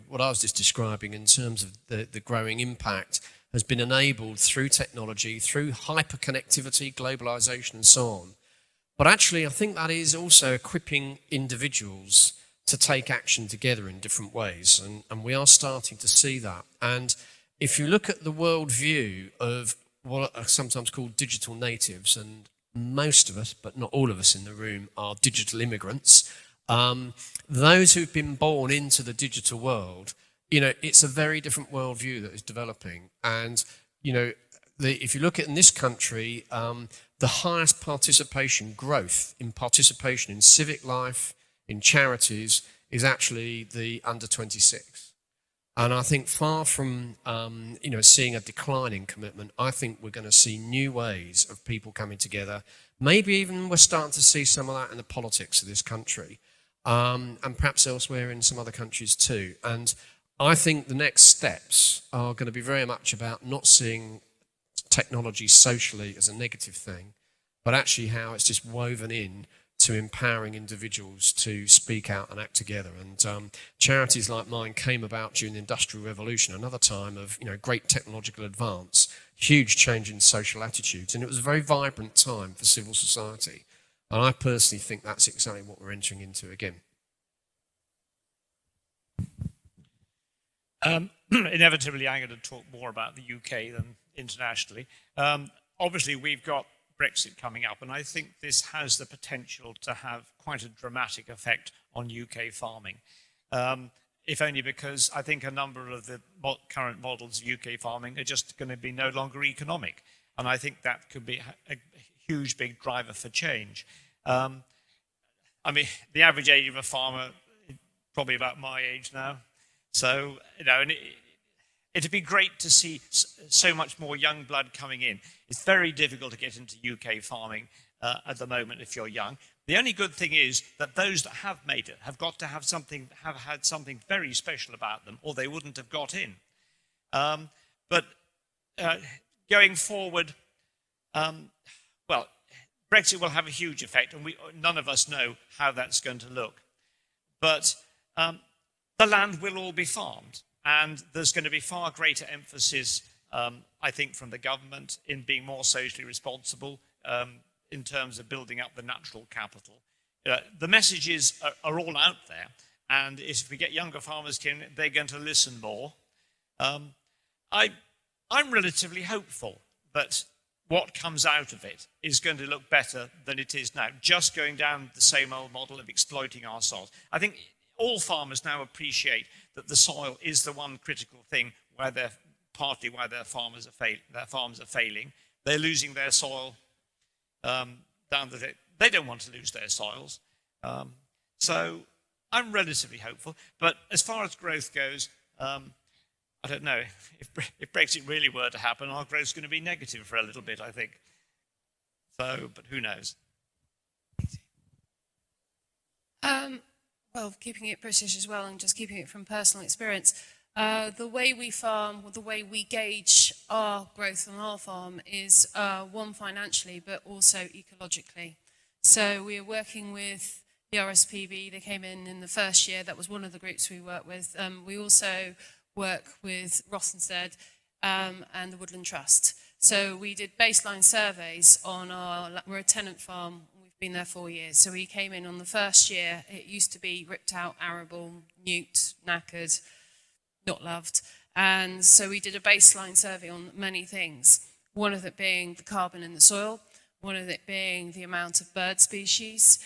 what I was just describing in terms of the growing impact has been enabled through technology, through hyperconnectivity, globalization, and so on. But actually, I think that is also equipping individuals to take action together in different ways, and we are starting to see that. And if you look at the worldview of what are sometimes called digital natives, and most of us, but not all of us in the room, are digital immigrants, those who've been born into the digital world, it's a very different worldview that is developing. And, if you look at in this country, the highest growth in participation in civic life, in charities, is actually the under 26. And I think far from, seeing a decline in commitment, I think we're going to see new ways of people coming together. Maybe even we're starting to see some of that in the politics of this country, and perhaps elsewhere in some other countries too. And I think the next steps are going to be very much about not seeing technology socially as a negative thing, but actually how it's just woven in to empowering individuals to speak out and act together. And charities like mine came about during the Industrial Revolution, another time of great technological advance, huge change in social attitudes, and it was a very vibrant time for civil society. And I personally think that's exactly what we're entering into again. Inevitably, I'm going to talk more about the UK than internationally. Obviously, we've got Brexit coming up, and I think this has the potential to have quite a dramatic effect on UK farming, if only because I think a number of the current models of UK farming are just going to be no longer economic, and I think that could be a huge, big driver for change. I mean, the average age of a farmer is probably about my age now, so and it'd be great to see so much more young blood coming in. It's very difficult to get into UK farming at the moment if you're young. The only good thing is that those that have made it have got to have had something very special about them, or they wouldn't have got in. But going forward, well, Brexit will have a huge effect, and none of us know how that's going to look. But the land will all be farmed. And there's going to be far greater emphasis, I think, from the government in being more socially responsible in terms of building up the natural capital. The messages are all out there, and if we get younger farmers in, they're going to listen more. I'm relatively hopeful that what comes out of it is going to look better than it is now, just going down the same old model of exploiting our soils. I think all farmers now appreciate that the soil is the one critical thing where partly why their farms are failing. They're losing their soil they don't want to lose their soils. So I'm relatively hopeful. But as far as growth goes, I don't know. If Brexit really were to happen, our growth's going to be negative for a little bit, I think. So, but who knows? Well, keeping it British as well, and just keeping it from personal experience, The way we farm, or the way we gauge our growth on our farm is one, financially, but also ecologically. So we are working with the RSPB. They came in the first year. That was one of the groups we work with. We also work with Rothenstedt and the Woodland Trust. So we did baseline surveys on we're a tenant farm. We've been there 4 years. So we came in on the first year. It used to be ripped out, arable, newt, knackered, not loved. And so we did a baseline survey on many things. One of it being the carbon in the soil, one of it being the amount of bird species.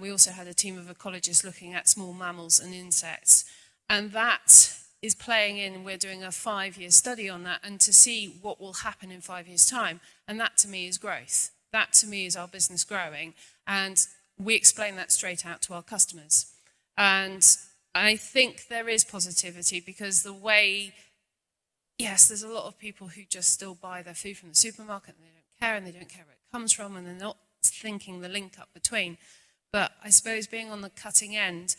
We also had a team of ecologists looking at small mammals and insects. And that is playing in, we're doing a 5-year study on that, and to see what will happen in 5 years' time. And that to me is growth. That to me is our business growing. And we explain that straight out to our customers. And I think there is positivity, because the way, yes, there's a lot of people who just still buy their food from the supermarket and they don't care, and they don't care where it comes from, and they're not thinking the link up between. But I suppose being on the cutting end,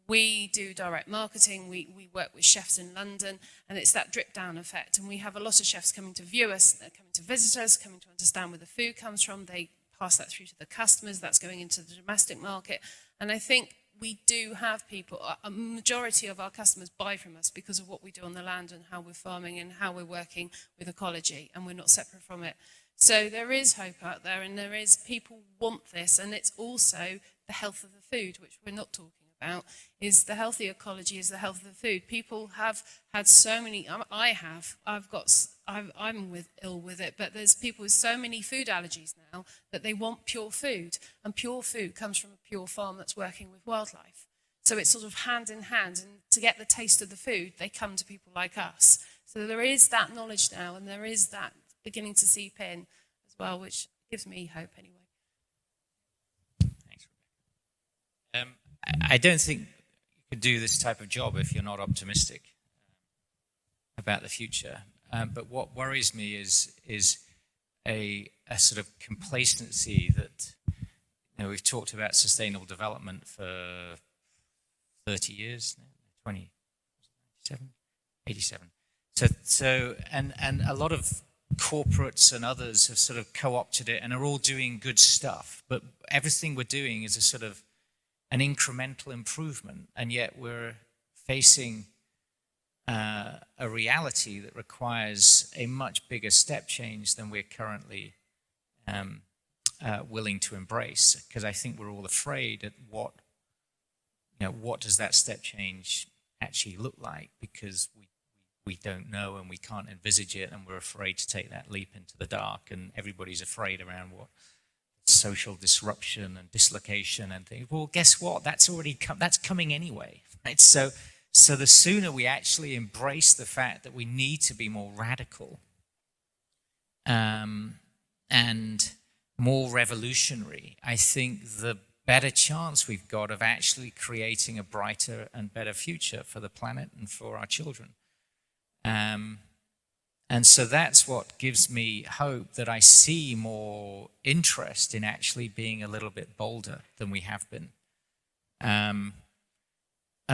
we do direct marketing, we work with chefs in London, and it's that drip down effect. And we have a lot of chefs coming to view us, they're coming to visit us, coming to understand where the food comes from. They pass that through to the customers, that's going into the domestic market. And I think we do have people, a majority of our customers buy from us because of what we do on the land and how we're farming and how we're working with ecology, and we're not separate from it. So there is hope out there, and there is, people want this, and it's also the health of the food, which we're not talking about, is the healthy ecology is the health of the food. People have had so many, I'm ill with it, but there's people with so many food allergies now that they want pure food, and pure food comes from a pure farm that's working with wildlife. So it's sort of hand in hand, and to get the taste of the food, they come to people like us. So there is that knowledge now, and there is that beginning to seep in as well, which gives me hope anyway. Thanks, Rebecca. I don't think you could do this type of job if you're not optimistic about the future. But what worries me is a sort of complacency that, we've talked about sustainable development for 30 years, 87. So and a lot of corporates and others have sort of co-opted it and are all doing good stuff. But everything we're doing is a sort of an incremental improvement, and yet we're facing a reality that requires a much bigger step change than we're currently willing to embrace. Because I think we're all afraid at what does that step change actually look like, because we don't know and we can't envisage it, and we're afraid to take that leap into the dark, and everybody's afraid around what social disruption and dislocation and things. Well, guess what? That's already that's coming anyway, right? So the sooner we actually embrace the fact that we need to be more radical and more revolutionary, I think the better chance we've got of actually creating a brighter and better future for the planet and for our children. And so that's what gives me hope, that I see more interest in actually being a little bit bolder than we have been. And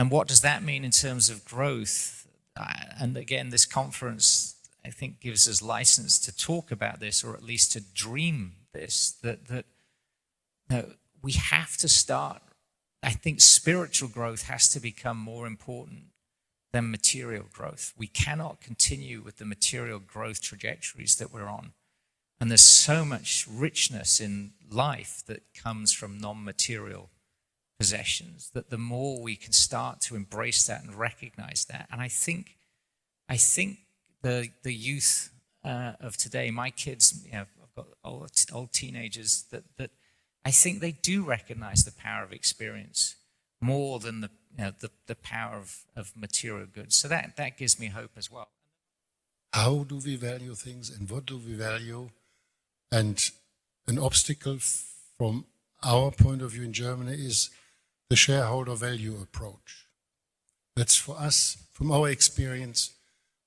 what does that mean in terms of growth? And again, this conference, I think, gives us license to talk about this, or at least to dream this, that we have to start. I think spiritual growth has to become more important than material growth. We cannot continue with the material growth trajectories that we're on. And there's so much richness in life that comes from non-material possessions, that the more we can start to embrace that and recognize that. And I think the youth of today, my kids, I've got old teenagers, that I think they do recognize the power of experience more than the power of material goods. So that gives me hope as well. How do we value things, and what do we value? And an obstacle from our point of view in Germany is the shareholder value approach. That's for us, from our experience,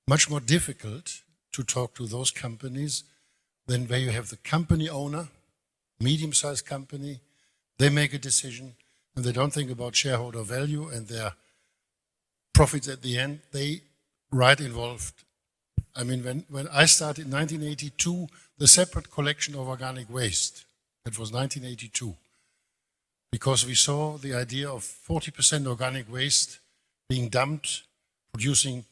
much more difficult to talk to those companies than where you have the company owner, medium-sized company, they make a decision, and they don't think about shareholder value and their profits at the end. They right involved. I mean, when I started in 1982, the separate collection of organic waste, that was 1982, because we saw the idea of 40% organic waste being dumped, producing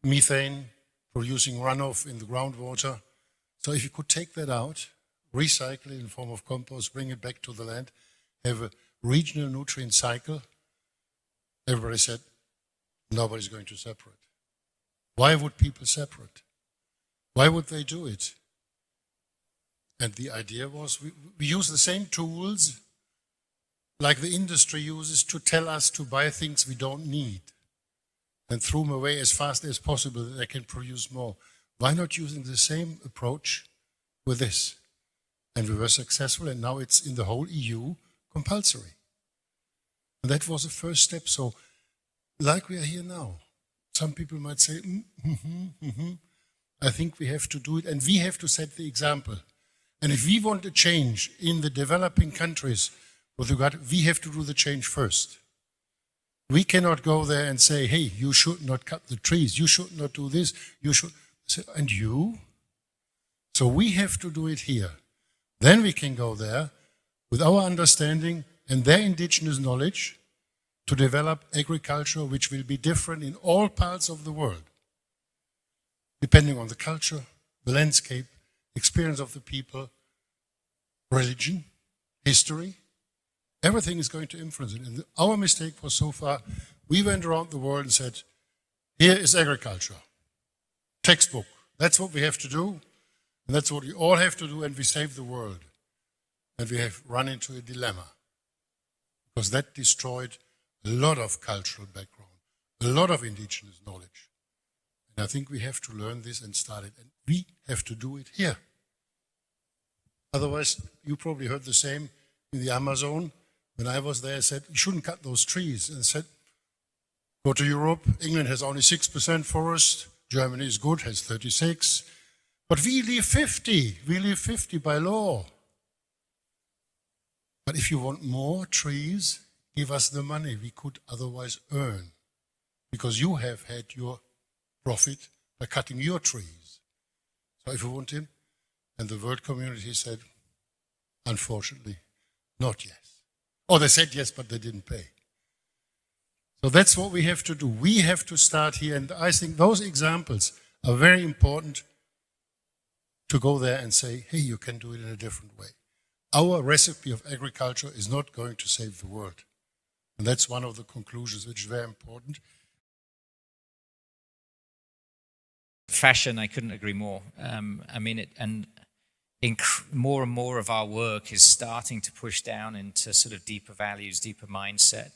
methane, producing runoff in the groundwater. So if you could take that out, recycle it in the form of compost, bring it back to the land, have a regional nutrient cycle, everybody said, nobody's going to separate. Why would people separate? Why would they do it? And the idea was we use the same tools like the industry uses to tell us to buy things we don't need and throw them away as fast as possible that they can produce more. Why not using the same approach with this? And we were successful, and now it's in the whole EU compulsory. And that was the first step. So, like we are here now, some people might say, I think we have to do it, and we have to set the example. And if we want a change in the developing countries, we have to do the change first. We cannot go there and say, hey, you should not cut the trees, you should not do this, you should. And you? So we have to do it here. Then we can go there with our understanding and their indigenous knowledge to develop agriculture which will be different in all parts of the world, depending on the culture, the landscape, experience of the people, religion, history. Everything is going to influence it. And our mistake was so far, we went around the world and said, here is agriculture, textbook. That's what we have to do, and that's what we all have to do, and we save the world. And we have run into a dilemma, because that destroyed a lot of cultural background, a lot of indigenous knowledge. And I think we have to learn this and start it, and we have to do it here. Otherwise, you probably heard the same in the Amazon. When I was there, I said, you shouldn't cut those trees. And I said, go to Europe. England has only 6% forest. Germany is good, has 36. But we leave 50. We leave 50 by law. But if you want more trees, give us the money we could otherwise earn. Because you have had your profit by cutting your trees. So if you want him, and the world community said, unfortunately, not yes. Or they said yes, but they didn't pay. So that's what we have to do. We have to start here, and I think those examples are very important to go there and say, hey, you can do it in a different way. Our recipe of agriculture is not going to save the world. And that's one of the conclusions which is very important. Fashion, I couldn't agree more. More and more of our work is starting to push down into sort of deeper values, deeper mindset,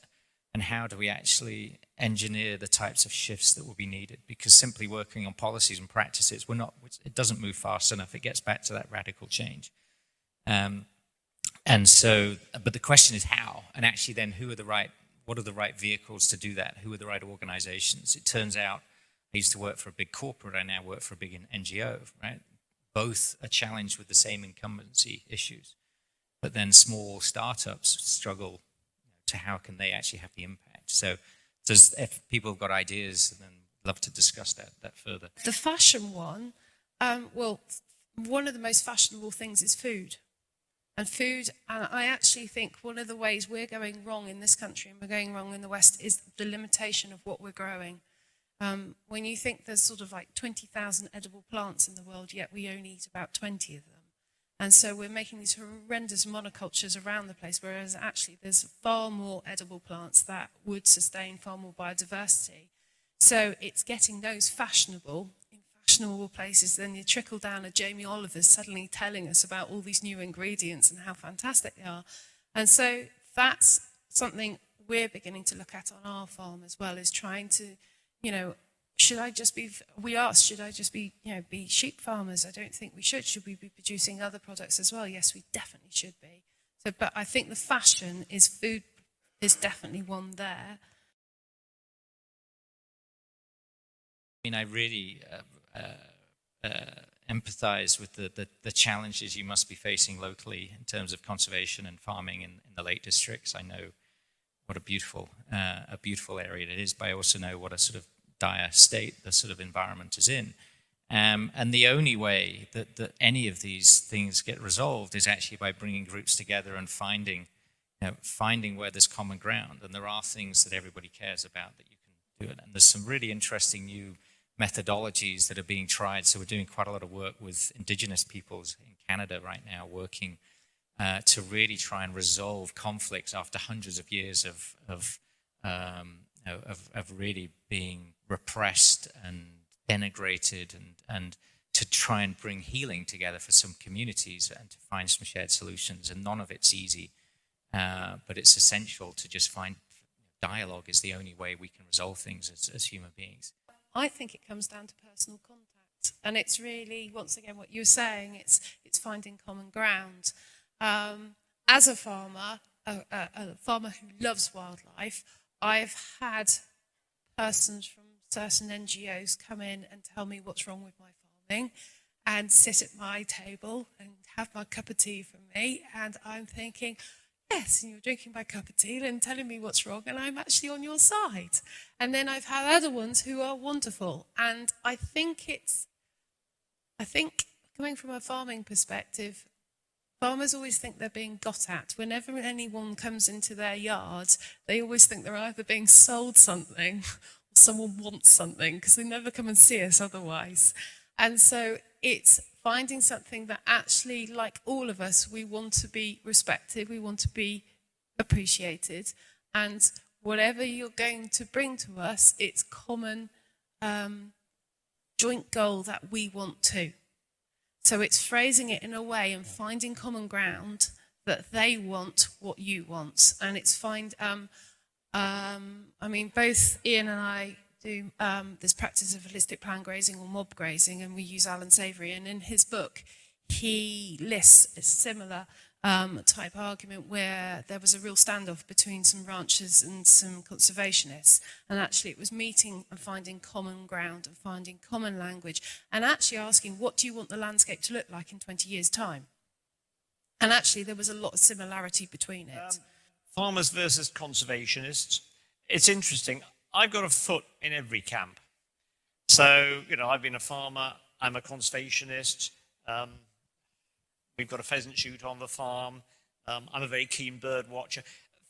and how do we actually engineer the types of shifts that will be needed? Because simply working on policies and practices, it doesn't move fast enough. It gets back to that radical change. But the question is how, and actually then what are the right vehicles to do that? Who are the right organizations? It turns out I used to work for a big corporate, I now work for a big NGO, right? Both are challenged with the same incumbency issues. But then small startups struggle to how can they actually have the impact. So if people have got ideas, then I'd love to discuss that further. The fashion one, one of the most fashionable things is food. And I actually think one of the ways we're going wrong in this country and we're going wrong in the West is the limitation of what we're growing. When you think there's sort of like 20,000 edible plants in the world, yet we only eat about 20 of them. And so we're making these horrendous monocultures around the place, whereas actually there's far more edible plants that would sustain far more biodiversity. So it's getting those fashionable in fashionable places, then you trickle down a Jamie Oliver's suddenly telling us about all these new ingredients and how fantastic they are. And so that's something we're beginning to look at on our farm as well, is trying to, should I just be sheep farmers? I don't think we should. Should we be producing other products as well? Yes, we definitely should be. So, but I think the fashion is food is definitely one there. I really empathize with the challenges you must be facing locally in terms of conservation and farming in the Lake Districts. I know what a beautiful area it is, but I also know what a sort of dire state the sort of environment is in. And the only way that any of these things get resolved is actually by bringing groups together and finding where there's common ground. And there are things that everybody cares about that you can do it. And there's some really interesting new methodologies that are being tried. So we're doing quite a lot of work with indigenous peoples in Canada right now, working to really try and resolve conflicts after hundreds of years of really being repressed and denigrated, and to try and bring healing together for some communities and to find some shared solutions. And none of it's easy, but it's essential to just find dialogue is the only way we can resolve things as human beings. I think it comes down to personal contact, and it's really, once again, what you were saying. It's finding common ground. As a farmer, a farmer who loves wildlife, I've had persons from certain NGOs come in and tell me what's wrong with my farming, and sit at my table and have my cup of tea from me, and I'm thinking, yes, and you're drinking my cup of tea and telling me what's wrong, and I'm actually on your side. And then I've had other ones who are wonderful. And I think coming from a farming perspective, farmers always think they're being got at. Whenever anyone comes into their yard, they always think they're either being sold something or someone wants something, because they never come and see us otherwise. And so it's finding something that actually, like all of us, we want to be respected, we want to be appreciated, and whatever you're going to bring to us, it's common joint goal that we want to. So it's phrasing it in a way and finding common ground that they want what you want. And it's both Ian and I do this practice of holistic plan grazing or mob grazing, and we use Alan Savory. And in his book, he lists a similar type argument where there was a real standoff between some ranchers and some conservationists. And actually it was meeting and finding common ground and finding common language, and actually asking, what do you want the landscape to look like in 20 years' time? And actually there was a lot of similarity between it. Farmers versus conservationists. It's interesting. I've got a foot in every camp. So, I've been a farmer, I'm a conservationist, we've got a pheasant shoot on the farm, I'm a very keen bird watcher.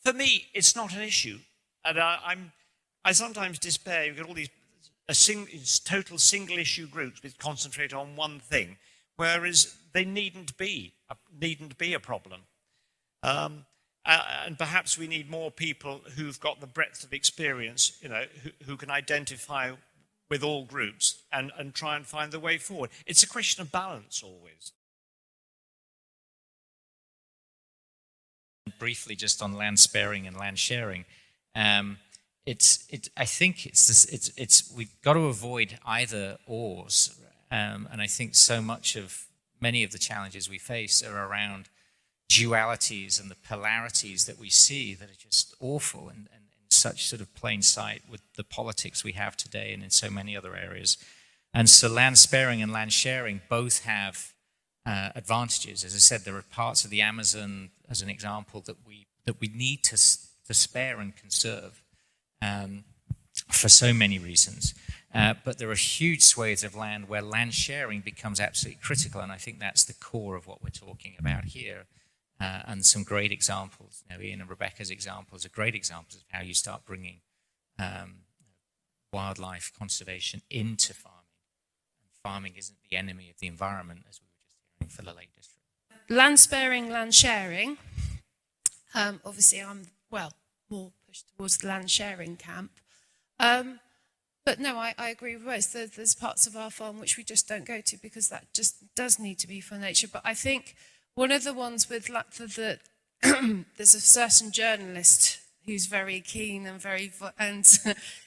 For me, it's not an issue. And I sometimes despair. You get all these total single issue groups that concentrate on one thing, whereas they needn't be a problem. And perhaps we need more people who've got the breadth of experience, who can identify with all groups and try and find the way forward. It's a question of balance always. Briefly, just on land sparing and land sharing, I think we've got to avoid either ors, and I think many of the challenges we face are around dualities and the polarities that we see that are just awful and in such sort of plain sight with the politics we have today and in so many other areas. And so land sparing and land sharing both have advantages. As I said, there are parts of the Amazon, as an example, that we need to spare and conserve for so many reasons. But there are huge swathes of land where land sharing becomes absolutely critical, and I think that's the core of what we're talking about here. And some great examples. Ian and Rebecca's examples are great examples of how you start bringing wildlife conservation into farming. And farming isn't the enemy of the environment, as we were just hearing for the Lake District. Land sparing, land sharing. Obviously, I'm, more pushed towards the land sharing camp. But no, I agree with Rose. There's parts of our farm which we just don't go to because that just does need to be for nature. But I think one of the ones with there's a certain journalist who's very keen and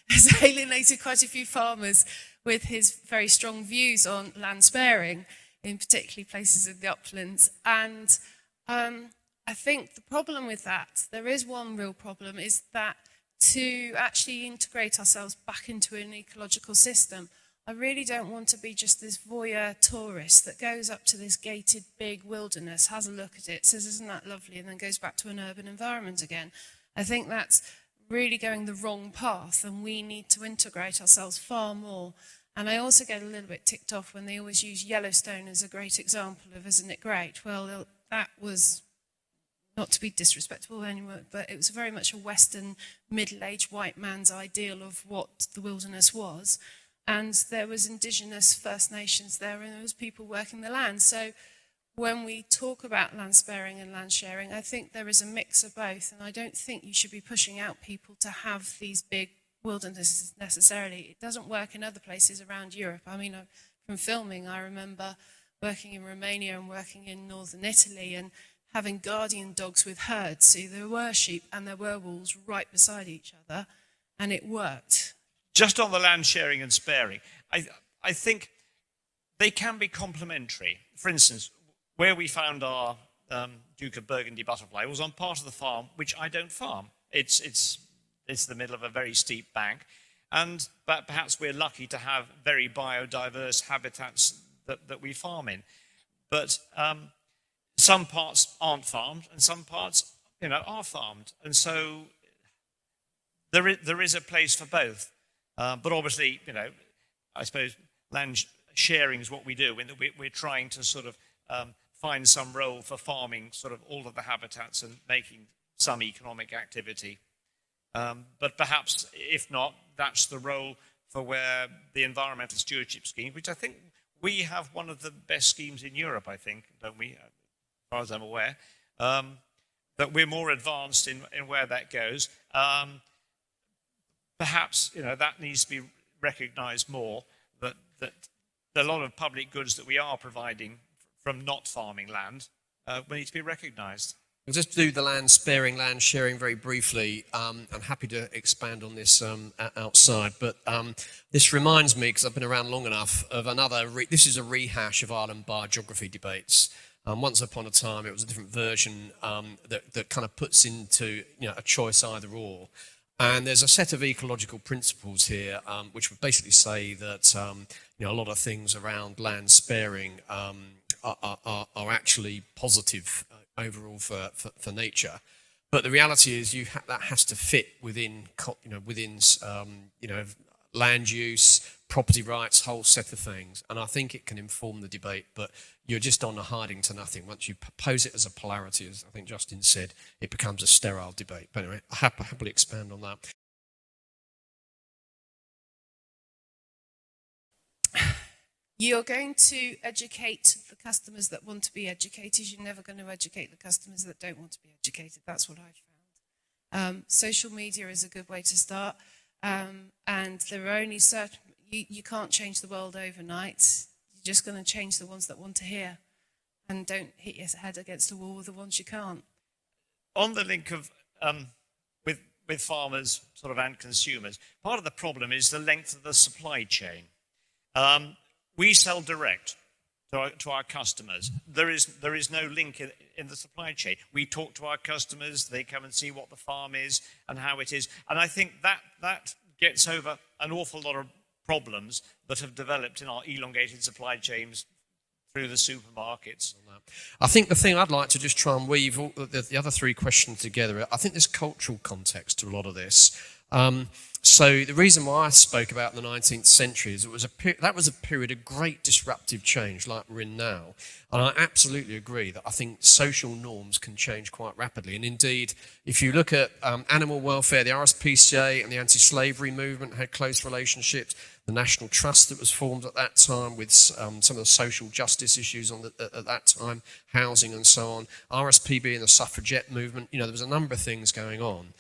has alienated quite a few farmers with his very strong views on land sparing, in particularly places in the uplands. And I think the problem with that, there is one real problem, is that to actually integrate ourselves back into an ecological system, I really don't want to be just this voyeur tourist that goes up to this gated big wilderness, has a look at it, says, isn't that lovely, and then goes back to an urban environment again. I think that's really going the wrong path, and we need to integrate ourselves far more. And I also get a little bit ticked off when they always use Yellowstone as a great example of, isn't it great? Well, that was, not to be disrespectful anyway, but it was very much a Western middle-aged white man's ideal of what the wilderness was. And there was indigenous First Nations there, and there was people working the land. So when we talk about land sparing and land sharing, I think there is a mix of both. And I don't think you should be pushing out people to have these big wildernesses necessarily. It doesn't work in other places around Europe. I mean, from filming, I remember working in Romania and working in northern Italy and having guardian dogs with herds. So there were sheep and there were wolves right beside each other, and it worked. Just on the land sharing and sparing, I think they can be complementary. For instance, where we found our Duke of Burgundy butterfly was on part of the farm which I don't farm. It's the middle of a very steep bank, but perhaps we're lucky to have very biodiverse habitats that we farm in. But some parts aren't farmed, and some parts, are farmed, and so there is a place for both. But obviously, I suppose land sharing is what we do. We're trying to sort of find some role for farming sort of all of the habitats and making some economic activity. But perhaps, if not, that's the role for where the environmental stewardship scheme, which I think we have one of the best schemes in Europe, I think, don't we, as far as I'm aware, that we're more advanced in where that goes. Perhaps, that needs to be recognised more, that a lot of public goods that we are providing from not farming land will need to be recognised. We'll just do the land sparing, land sharing very briefly. I'm happy to expand on this outside, but this reminds me, because I've been around long enough, of another, this is a rehash of Ireland biogeography debates. Once upon a time, it was a different version that kind of puts into a choice either or. And there's a set of ecological principles here, which would basically say that a lot of things around land sparing are actually positive overall for nature, but the reality is that has to fit within land use, property rights, whole set of things, and I think it can inform the debate. But you're just on a hiding to nothing. Once you pose it as a polarity, as I think Justin said, it becomes a sterile debate. But anyway, I happily expand on that. You're going to educate the customers that want to be educated. You're never going to educate the customers that don't want to be educated. That's what I've found. Social media is a good way to start. And there are only certain, you can't change the world overnight. You're just going to change the ones that want to hear. And don't hit your head against the wall with the ones you can't. On the link of with farmers sort of and consumers, part of the problem is the length of the supply chain. We sell direct to our customers. There is no link in the supply chain. We talk to our customers, they come and see what the farm is and how it is. And I think that gets over an awful lot of problems that have developed in our elongated supply chains through the supermarkets. I think the thing I'd like to just try and weave all the other three questions together, I think there's cultural context to a lot of this. So the reason why I spoke about the 19th century is that was a period of great disruptive change like we're in now. And I absolutely agree that I think social norms can change quite rapidly. And indeed, if you look at animal welfare, the RSPCA and the anti-slavery movement had close relationships. The National Trust that was formed at that time with some of the social justice issues at that time, housing and so on. RSPB and the suffragette movement, there was a number of things going on.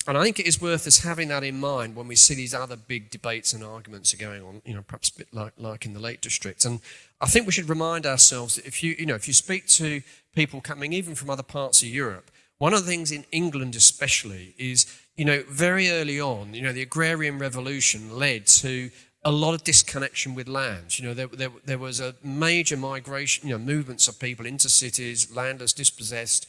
And I think it is worth us having that in mind when we see these other big debates and arguments are going on, perhaps a bit like in the Lake District. And I think we should remind ourselves that if you speak to people coming even from other parts of Europe, one of the things in England especially is, very early on, the agrarian revolution led to a lot of disconnection with lands. There was a major migration, movements of people into cities, landless, dispossessed,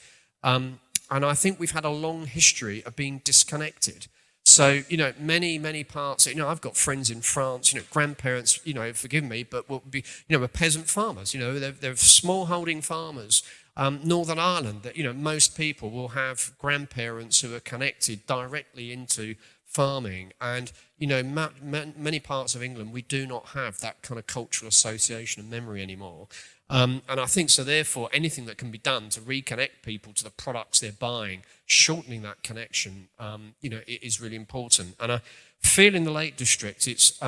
and I think we've had a long history of being disconnected. So, many parts, I've got friends in France, grandparents, forgive me, but will be, were peasant farmers, they're small holding farmers. Northern Ireland, that most people will have grandparents who are connected directly into farming, and many parts of England we do not have that kind of cultural association and memory anymore. And I think so. Therefore, anything that can be done to reconnect people to the products they're buying, shortening that connection, it is really important. And I feel in the Lake District, it's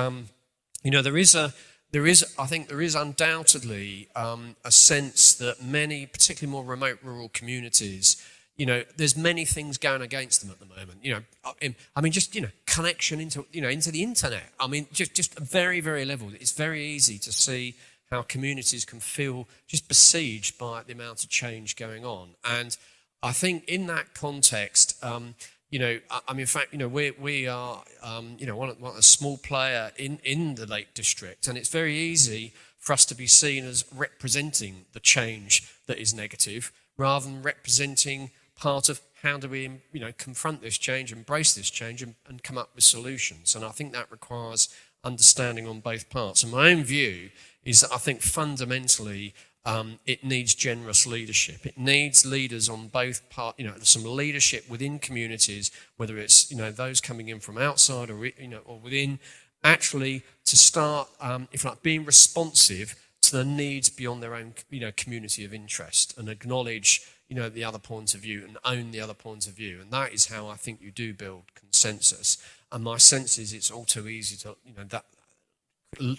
there is undoubtedly a sense that many, particularly more remote rural communities, there's many things going against them at the moment. Just connection into the internet. Just a very, very level. It's very easy to see how communities can feel just besieged by the amount of change going on. And I think in that context, in fact, we are, a small player in the Lake District, and it's very easy for us to be seen as representing the change that is negative, rather than representing part of how do we, confront this change, embrace this change, and come up with solutions. And I think that requires understanding on both parts. And my own view is that I think fundamentally it needs generous leadership. It needs leaders on both parts, some leadership within communities, whether it's, those coming in from outside or, or within, actually to start, if like, being responsive to the needs beyond their own, community of interest, and acknowledge, the other point of view and own the other point of view. And that is how I think you do build consensus. And my sense is it's all too easy to,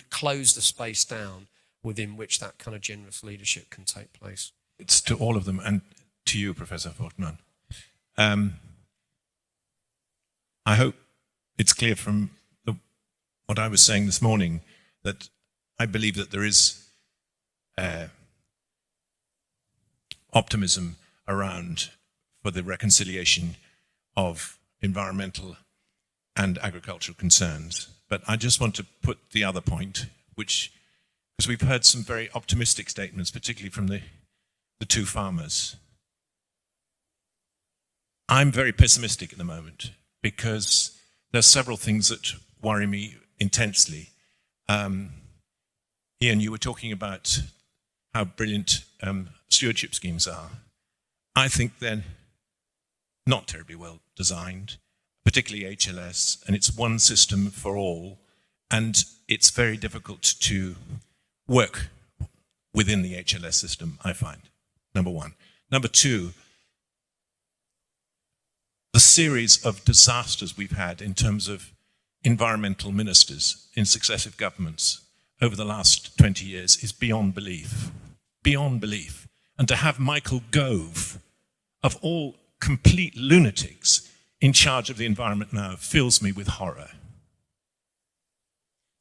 close the space down within which that kind of generous leadership can take place. It's to all of them, and to you, Professor Vogtmann. I hope it's clear from what I was saying this morning that I believe that there is optimism around for the reconciliation of environmental and agricultural concerns. But I just want to put the other point, because we've heard some very optimistic statements, particularly from the two farmers. I'm very pessimistic at the moment because there's several things that worry me intensely. Ian, you were talking about how brilliant stewardship schemes are. I think they're not terribly well designed, particularly HLS, and it's one system for all, and it's very difficult to work within the HLS system, I find, number one. Number two, the series of disasters we've had in terms of environmental ministers in successive governments over the last 20 years is beyond belief. Beyond belief. And to have Michael Gove, of all complete lunatics, in charge of the environment now fills me with horror.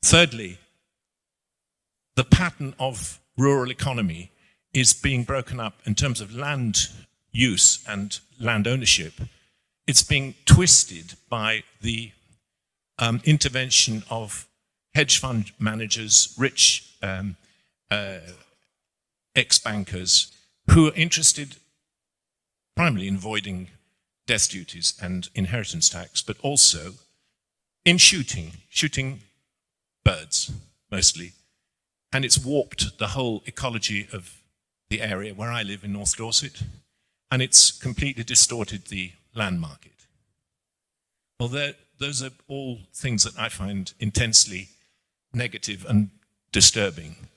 Thirdly, the pattern of rural economy is being broken up in terms of land use and land ownership. It's being twisted by the intervention of hedge fund managers, rich ex-bankers, who are interested primarily in avoiding death duties and inheritance tax, but also in shooting birds, mostly. And it's warped the whole ecology of the area where I live in North Dorset, and it's completely distorted the land market. Well, those are all things that I find intensely negative and disturbing.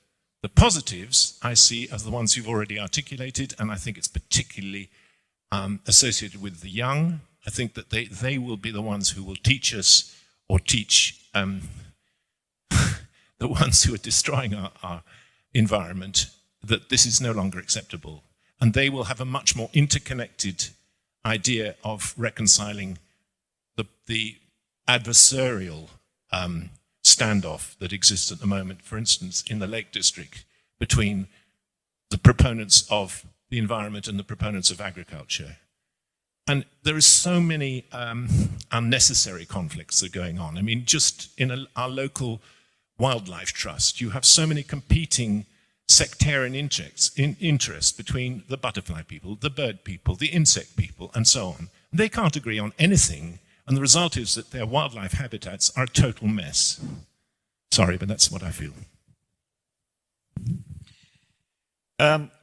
The positives I see as the ones you've already articulated, and I think it's particularly associated with the young. I think that they will be the ones who will teach us, or teach the ones who are destroying our environment, that this is no longer acceptable. And they will have a much more interconnected idea of reconciling the adversarial standoff that exists at the moment, for instance, in the Lake District, between the proponents of the environment and the proponents of agriculture. And there are so many unnecessary conflicts that are going on. I mean, just in our local wildlife trust, you have so many competing sectarian interests between the butterfly people, the bird people, the insect people, and so on. They can't agree on anything, and the result is that their wildlife habitats are a total mess. Sorry, but that's what I feel.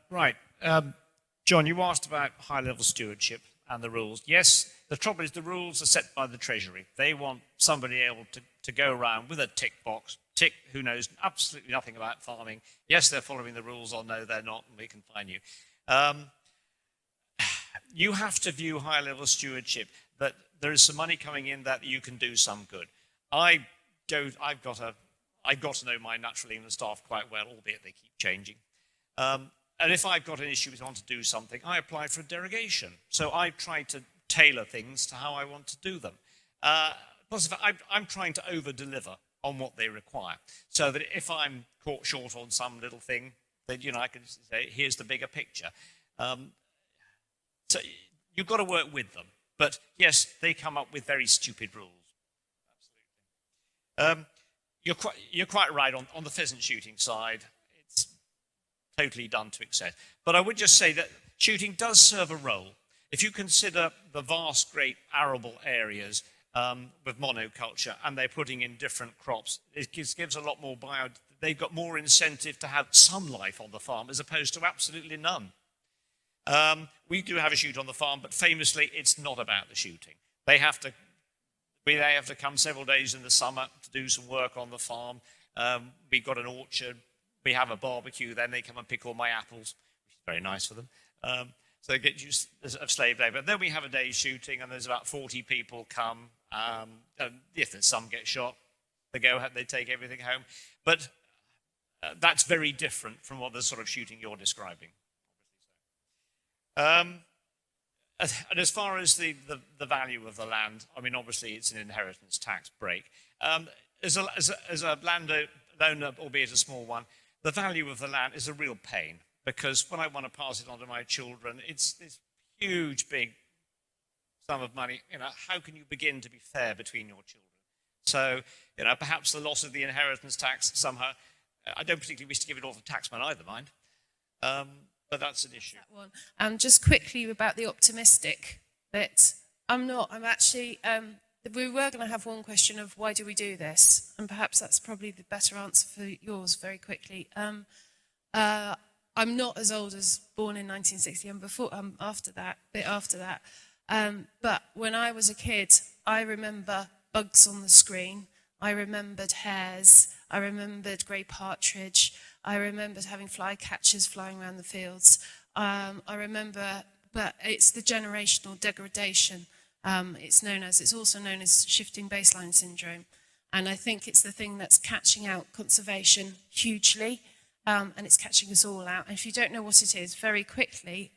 Right. John, you asked about high-level stewardship and the rules. Yes, the trouble is the rules are set by the Treasury. They want somebody able to go around with a tick box, tick who knows absolutely nothing about farming. Yes, they're following the rules, or no, they're not, and we can fine you. You have to view high-level stewardship that there is some money coming in that you can do some good. I've got to know my natural England staff quite well, albeit they keep changing. And if I've got an issue with want to do something, I apply for a derogation. So I try to tailor things to how I want to do them. Plus, I'm trying to over-deliver on what they require, so that if I'm caught short on some little thing, then I can say, here's the bigger picture. So you've got to work with them. But yes, they come up with very stupid rules. Absolutely. You're quite right on the pheasant shooting side. It's totally done to excess. But I would just say that shooting does serve a role. If you consider the vast, great arable areas with monoculture, and they're putting in different crops, it gives a lot more they've got more incentive to have some life on the farm as opposed to absolutely none. We do have a shoot on the farm, but famously, it's not about the shooting. They have to come several days in the summer to do some work on the farm. We've got an orchard. We have a barbecue. Then they come and pick all my apples, which is very nice for them. So they get used of slave labor. Then we have a day's shooting, and there's about 40 people come. If some get shot, they take everything home. But that's very different from what the sort of shooting you're describing. And as far as the value of the land, I mean, obviously it's an inheritance tax break. As a landowner, albeit a small one, the value of the land is a real pain, because when I want to pass it on to my children, it's this huge, big sum of money. How can you begin to be fair between your children? So, perhaps the loss of the inheritance tax somehow, I don't particularly wish to give it all to the taxman either, mind. But that's an issue. That one. Just quickly about the optimistic bit. I'm actually, we were going to have one question of why do we do this? And perhaps that's probably the better answer for yours very quickly. I'm not as old as born in 1960. I'm after that. But when I was a kid, I remember bugs on the screen. I remembered hares. I remembered grey partridge. I remembered having flycatchers flying around the fields. I remember, but it's the generational degradation. It's also known as shifting baseline syndrome. And I think it's the thing that's catching out conservation hugely, and it's catching us all out. And if you don't know what it is, very quickly,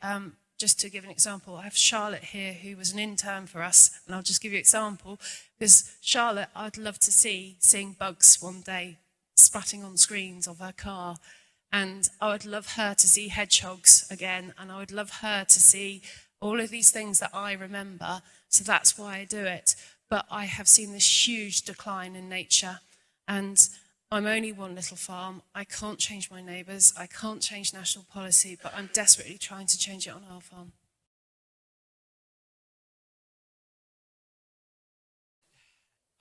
just to give an example, I have Charlotte here, who was an intern for us, and I'll just give you an example, because Charlotte, I'd love to seeing bugs one day spratting on screens of her car, and I would love her to see hedgehogs again, and I would love her to see all of these things that I remember, so that's why I do it. But I have seen this huge decline in nature, and I'm only one little farm. I can't change my neighbours, I can't change national policy, but I'm desperately trying to change it on our farm.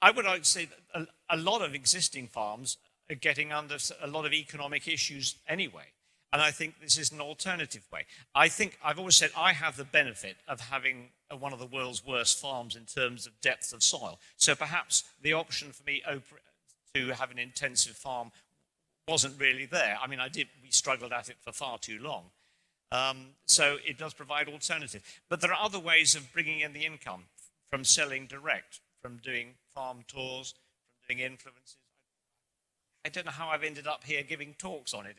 I would like to say that a lot of existing farms are getting under a lot of economic issues anyway. And I think this is an alternative way. I've always said I have the benefit of having one of the world's worst farms in terms of depth of soil. So perhaps the option for me to have an intensive farm wasn't really there. I mean, we struggled at it for far too long. So it does provide alternative. But there are other ways of bringing in the income, from selling direct, from doing farm tours, from doing influences. I don't know how I've ended up here giving talks on it.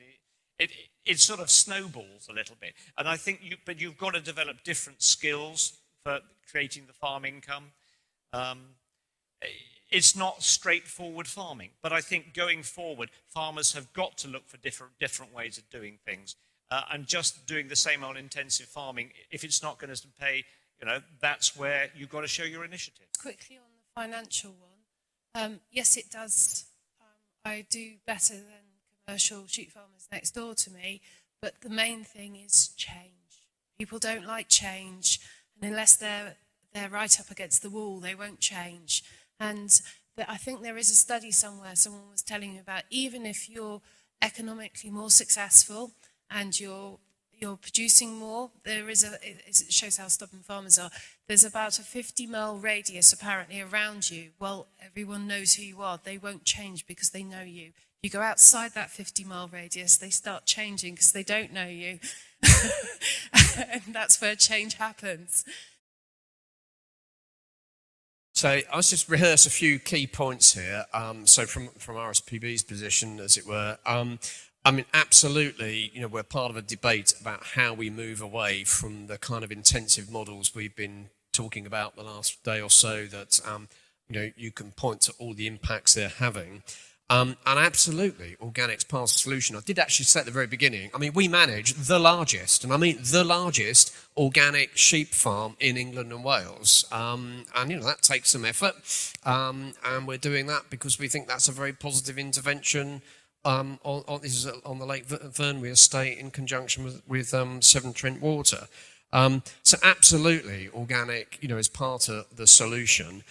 It sort of snowballs a little bit. And I think you've got to develop different skills for creating the farm income. It's not straightforward farming, but I think going forward, farmers have got to look for different ways of doing things. And just doing the same old intensive farming, if it's not going to pay, that's where you've got to show your initiative. Quickly on the financial one, yes, it does. I do better than commercial sheep farmers next door to me, but the main thing is change. People don't like change, and unless they're right up against the wall, they won't change. And I think there is a study somewhere, someone was telling you about, even if you're economically more successful and you're you're producing more. It shows how stubborn farmers are. There's about a 50-mile radius apparently around you. Well, everyone knows who you are. They won't change because they know you. You go outside that 50-mile radius, they start changing because they don't know you. And that's where change happens. So I'll just rehearse a few key points here. So from RSPB's position, as it were, I mean, absolutely, we're part of a debate about how we move away from the kind of intensive models we've been talking about the last day or so that, you can point to all the impacts they're having. And absolutely, organic's part of the solution. I did actually say at the very beginning, I mean, we manage the largest, and I mean the largest organic sheep farm in England and Wales. And, that takes some effort. And we're doing that because we think that's a very positive intervention. This is on the Lake Vyrnwy estate in conjunction with Severn Trent Water. So absolutely, organic, is part of the solution.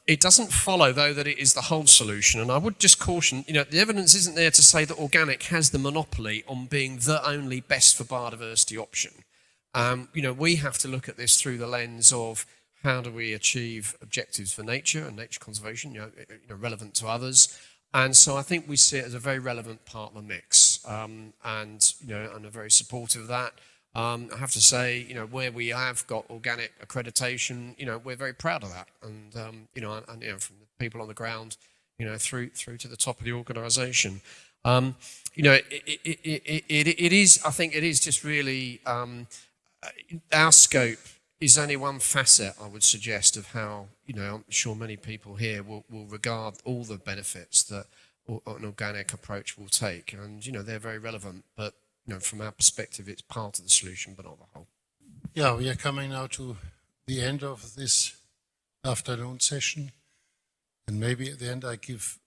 It doesn't follow, though, that it is the whole solution. And I would just caution, the evidence isn't there to say that organic has the monopoly on being the only best for biodiversity option. We have to look at this through the lens of how do we achieve objectives for nature and nature conservation, relevant to others. And so I think we see it as a very relevant part of the mix, and are very supportive of that. I have to say, where we have got organic accreditation, we're very proud of that, and from the people on the ground, through to the top of the organisation. It is. I think it is just really our scope is only one facet, I would suggest, of how, I'm sure many people here will regard all the benefits that an organic approach will take. And, they're very relevant, but, from our perspective, it's part of the solution, but not the whole. Yeah, we are coming now to the end of this afternoon session. And maybe at the end I give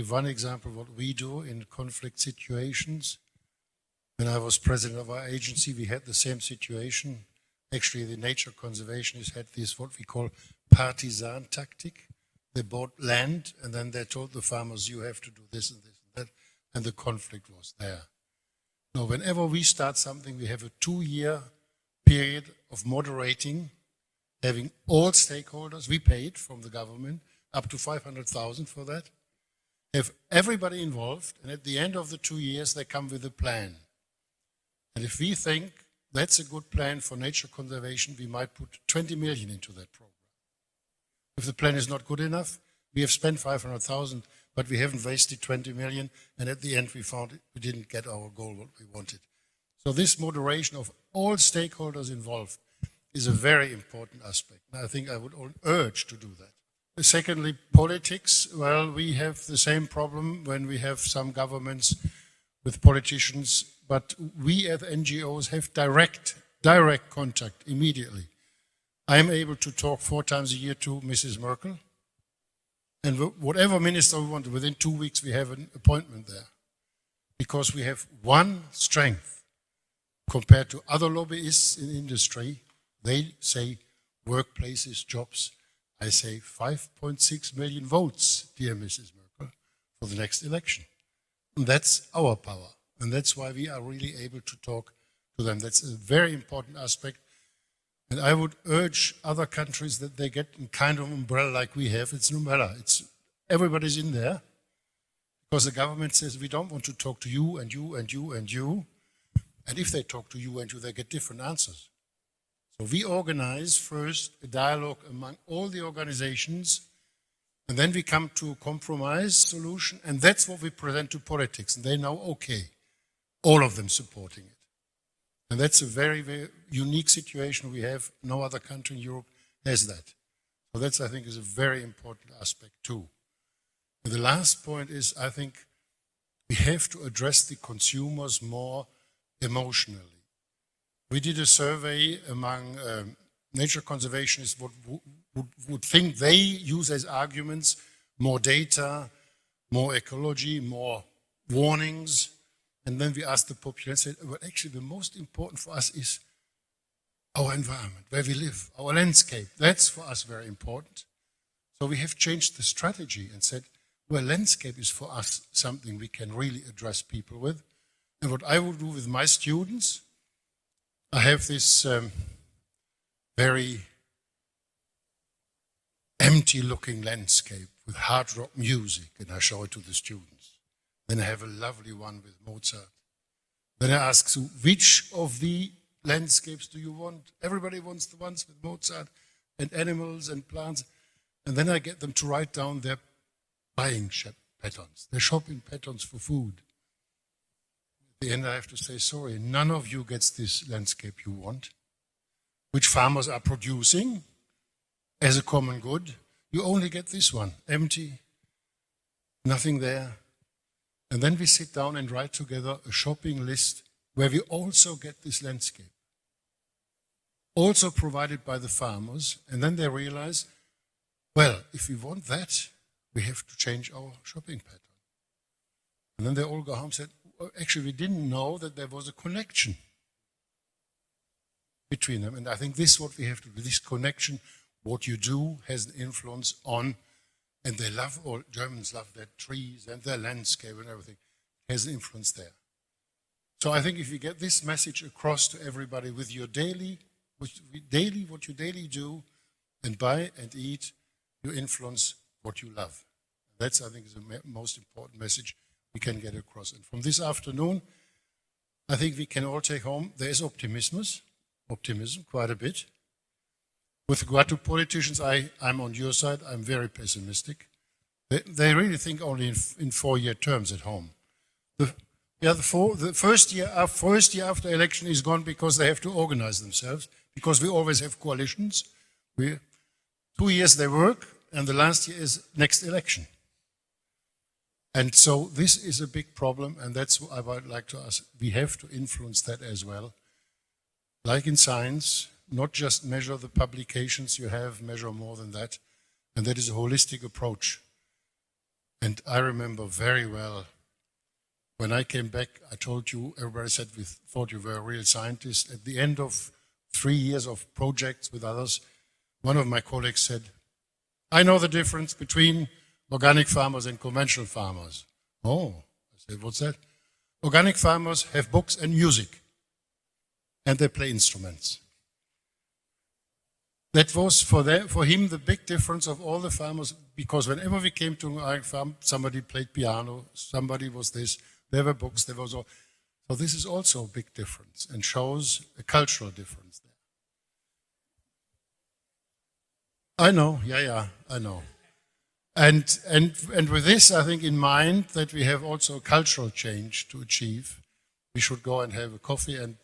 one example of what we do in conflict situations. When I was president of our agency, we had the same situation. Actually, the nature conservationists had this, what we call partisan tactic. They bought land and then they told the farmers, you have to do this and this and that, and the conflict was there. Now, whenever we start something, we have a 2-year period of moderating, having all stakeholders, we paid from the government, up to 500,000 for that, have everybody involved, and at the end of the 2 years, they come with a plan. And if we think that's a good plan for nature conservation, we might put 20 million into that program. If the plan is not good enough, we have spent 500,000, but we haven't wasted 20 million, and at the end we found we didn't get our goal, what we wanted. So this moderation of all stakeholders involved is a very important aspect, and I think I would urge to do that. Secondly, politics. Well, we have the same problem when we have some governments with politicians, but we as NGOs have direct contact immediately. I am able to talk 4 times a year to Mrs. Merkel, and whatever minister we want, within 2 weeks we have an appointment there, because we have one strength compared to other lobbyists in industry. They say workplaces, jobs. I say 5.6 million votes, dear Mrs. Merkel, for the next election. And that's our power. And that's why we are really able to talk to them. That's a very important aspect. And I would urge other countries that they get a kind of umbrella like we have. It's an umbrella. Everybody's in there. Because the government says, we don't want to talk to you and you and you and you. And if they talk to you and you, they get different answers. So we organize first a dialogue among all the organizations, and then we come to a compromise solution, and that's what we present to politics. And they know, okay, all of them supporting it. And that's a very, very unique situation we have. No other country in Europe has that. So that's, I think, is a very important aspect too. And the last point is, I think we have to address the consumers more emotionally. We did a survey among nature conservationists what would think they use as arguments more data, more ecology, more warnings. And then we asked the population, said, well, actually the most important for us is our environment, where we live, our landscape. That's for us very important. So we have changed the strategy and said, well, landscape is for us something we can really address people with. And what I will do with my students, I have this very empty-looking landscape with hard rock music, and I show it to the students. Then I have a lovely one with Mozart. Then I ask, so which of the landscapes do you want? Everybody wants the ones with Mozart and animals and plants. And then I get them to write down their buying patterns, their shopping patterns for food. At the end I have to say, sorry, none of you gets this landscape you want, which farmers are producing as a common good. You only get this one, empty, nothing there. And then we sit down and write together a shopping list where we also get this landscape, also provided by the farmers. And then they realize, well, if we want that, we have to change our shopping pattern. And then they all go home and said, well, actually, we didn't know that there was a connection between them. And I think this is what we have to do, this connection. What you do has an influence on, and they love, all Germans love their trees and their landscape and everything, it has an influence there. So I think if you get this message across to everybody with your what you daily do and buy and eat, you influence what you love. That's, I think, is the most important message we can get across. And from this afternoon, I think we can all take home, there is optimism quite a bit. With regard to politicians, I'm on your side. I'm very pessimistic. They really think only in 4-year terms at home. The first year after election is gone because they have to organize themselves, because we always have coalitions. 2 years they work, and the last year is next election. And so this is a big problem, and that's what I would like to ask. We have to influence that as well. Like in science, not just measure the publications you have, measure more than that. And that is a holistic approach. And I remember very well, when I came back, I told you, everybody said we thought you were a real scientist. At the end of 3 years of projects with others, one of my colleagues said, I know the difference between organic farmers and conventional farmers. Oh, I said, what's that? Organic farmers have books and music, and they play instruments. That was for him the big difference of all the farmers, because whenever we came to an organic farm, somebody played piano, somebody was this, there were books, there was all. So this is also a big difference and shows a cultural difference there. I know, I know. And with this, I think in mind that we have also a cultural change to achieve. We should go and have a coffee, and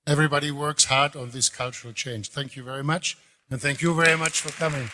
everybody works hard on this cultural change. Thank you very much, and thank you very much for coming.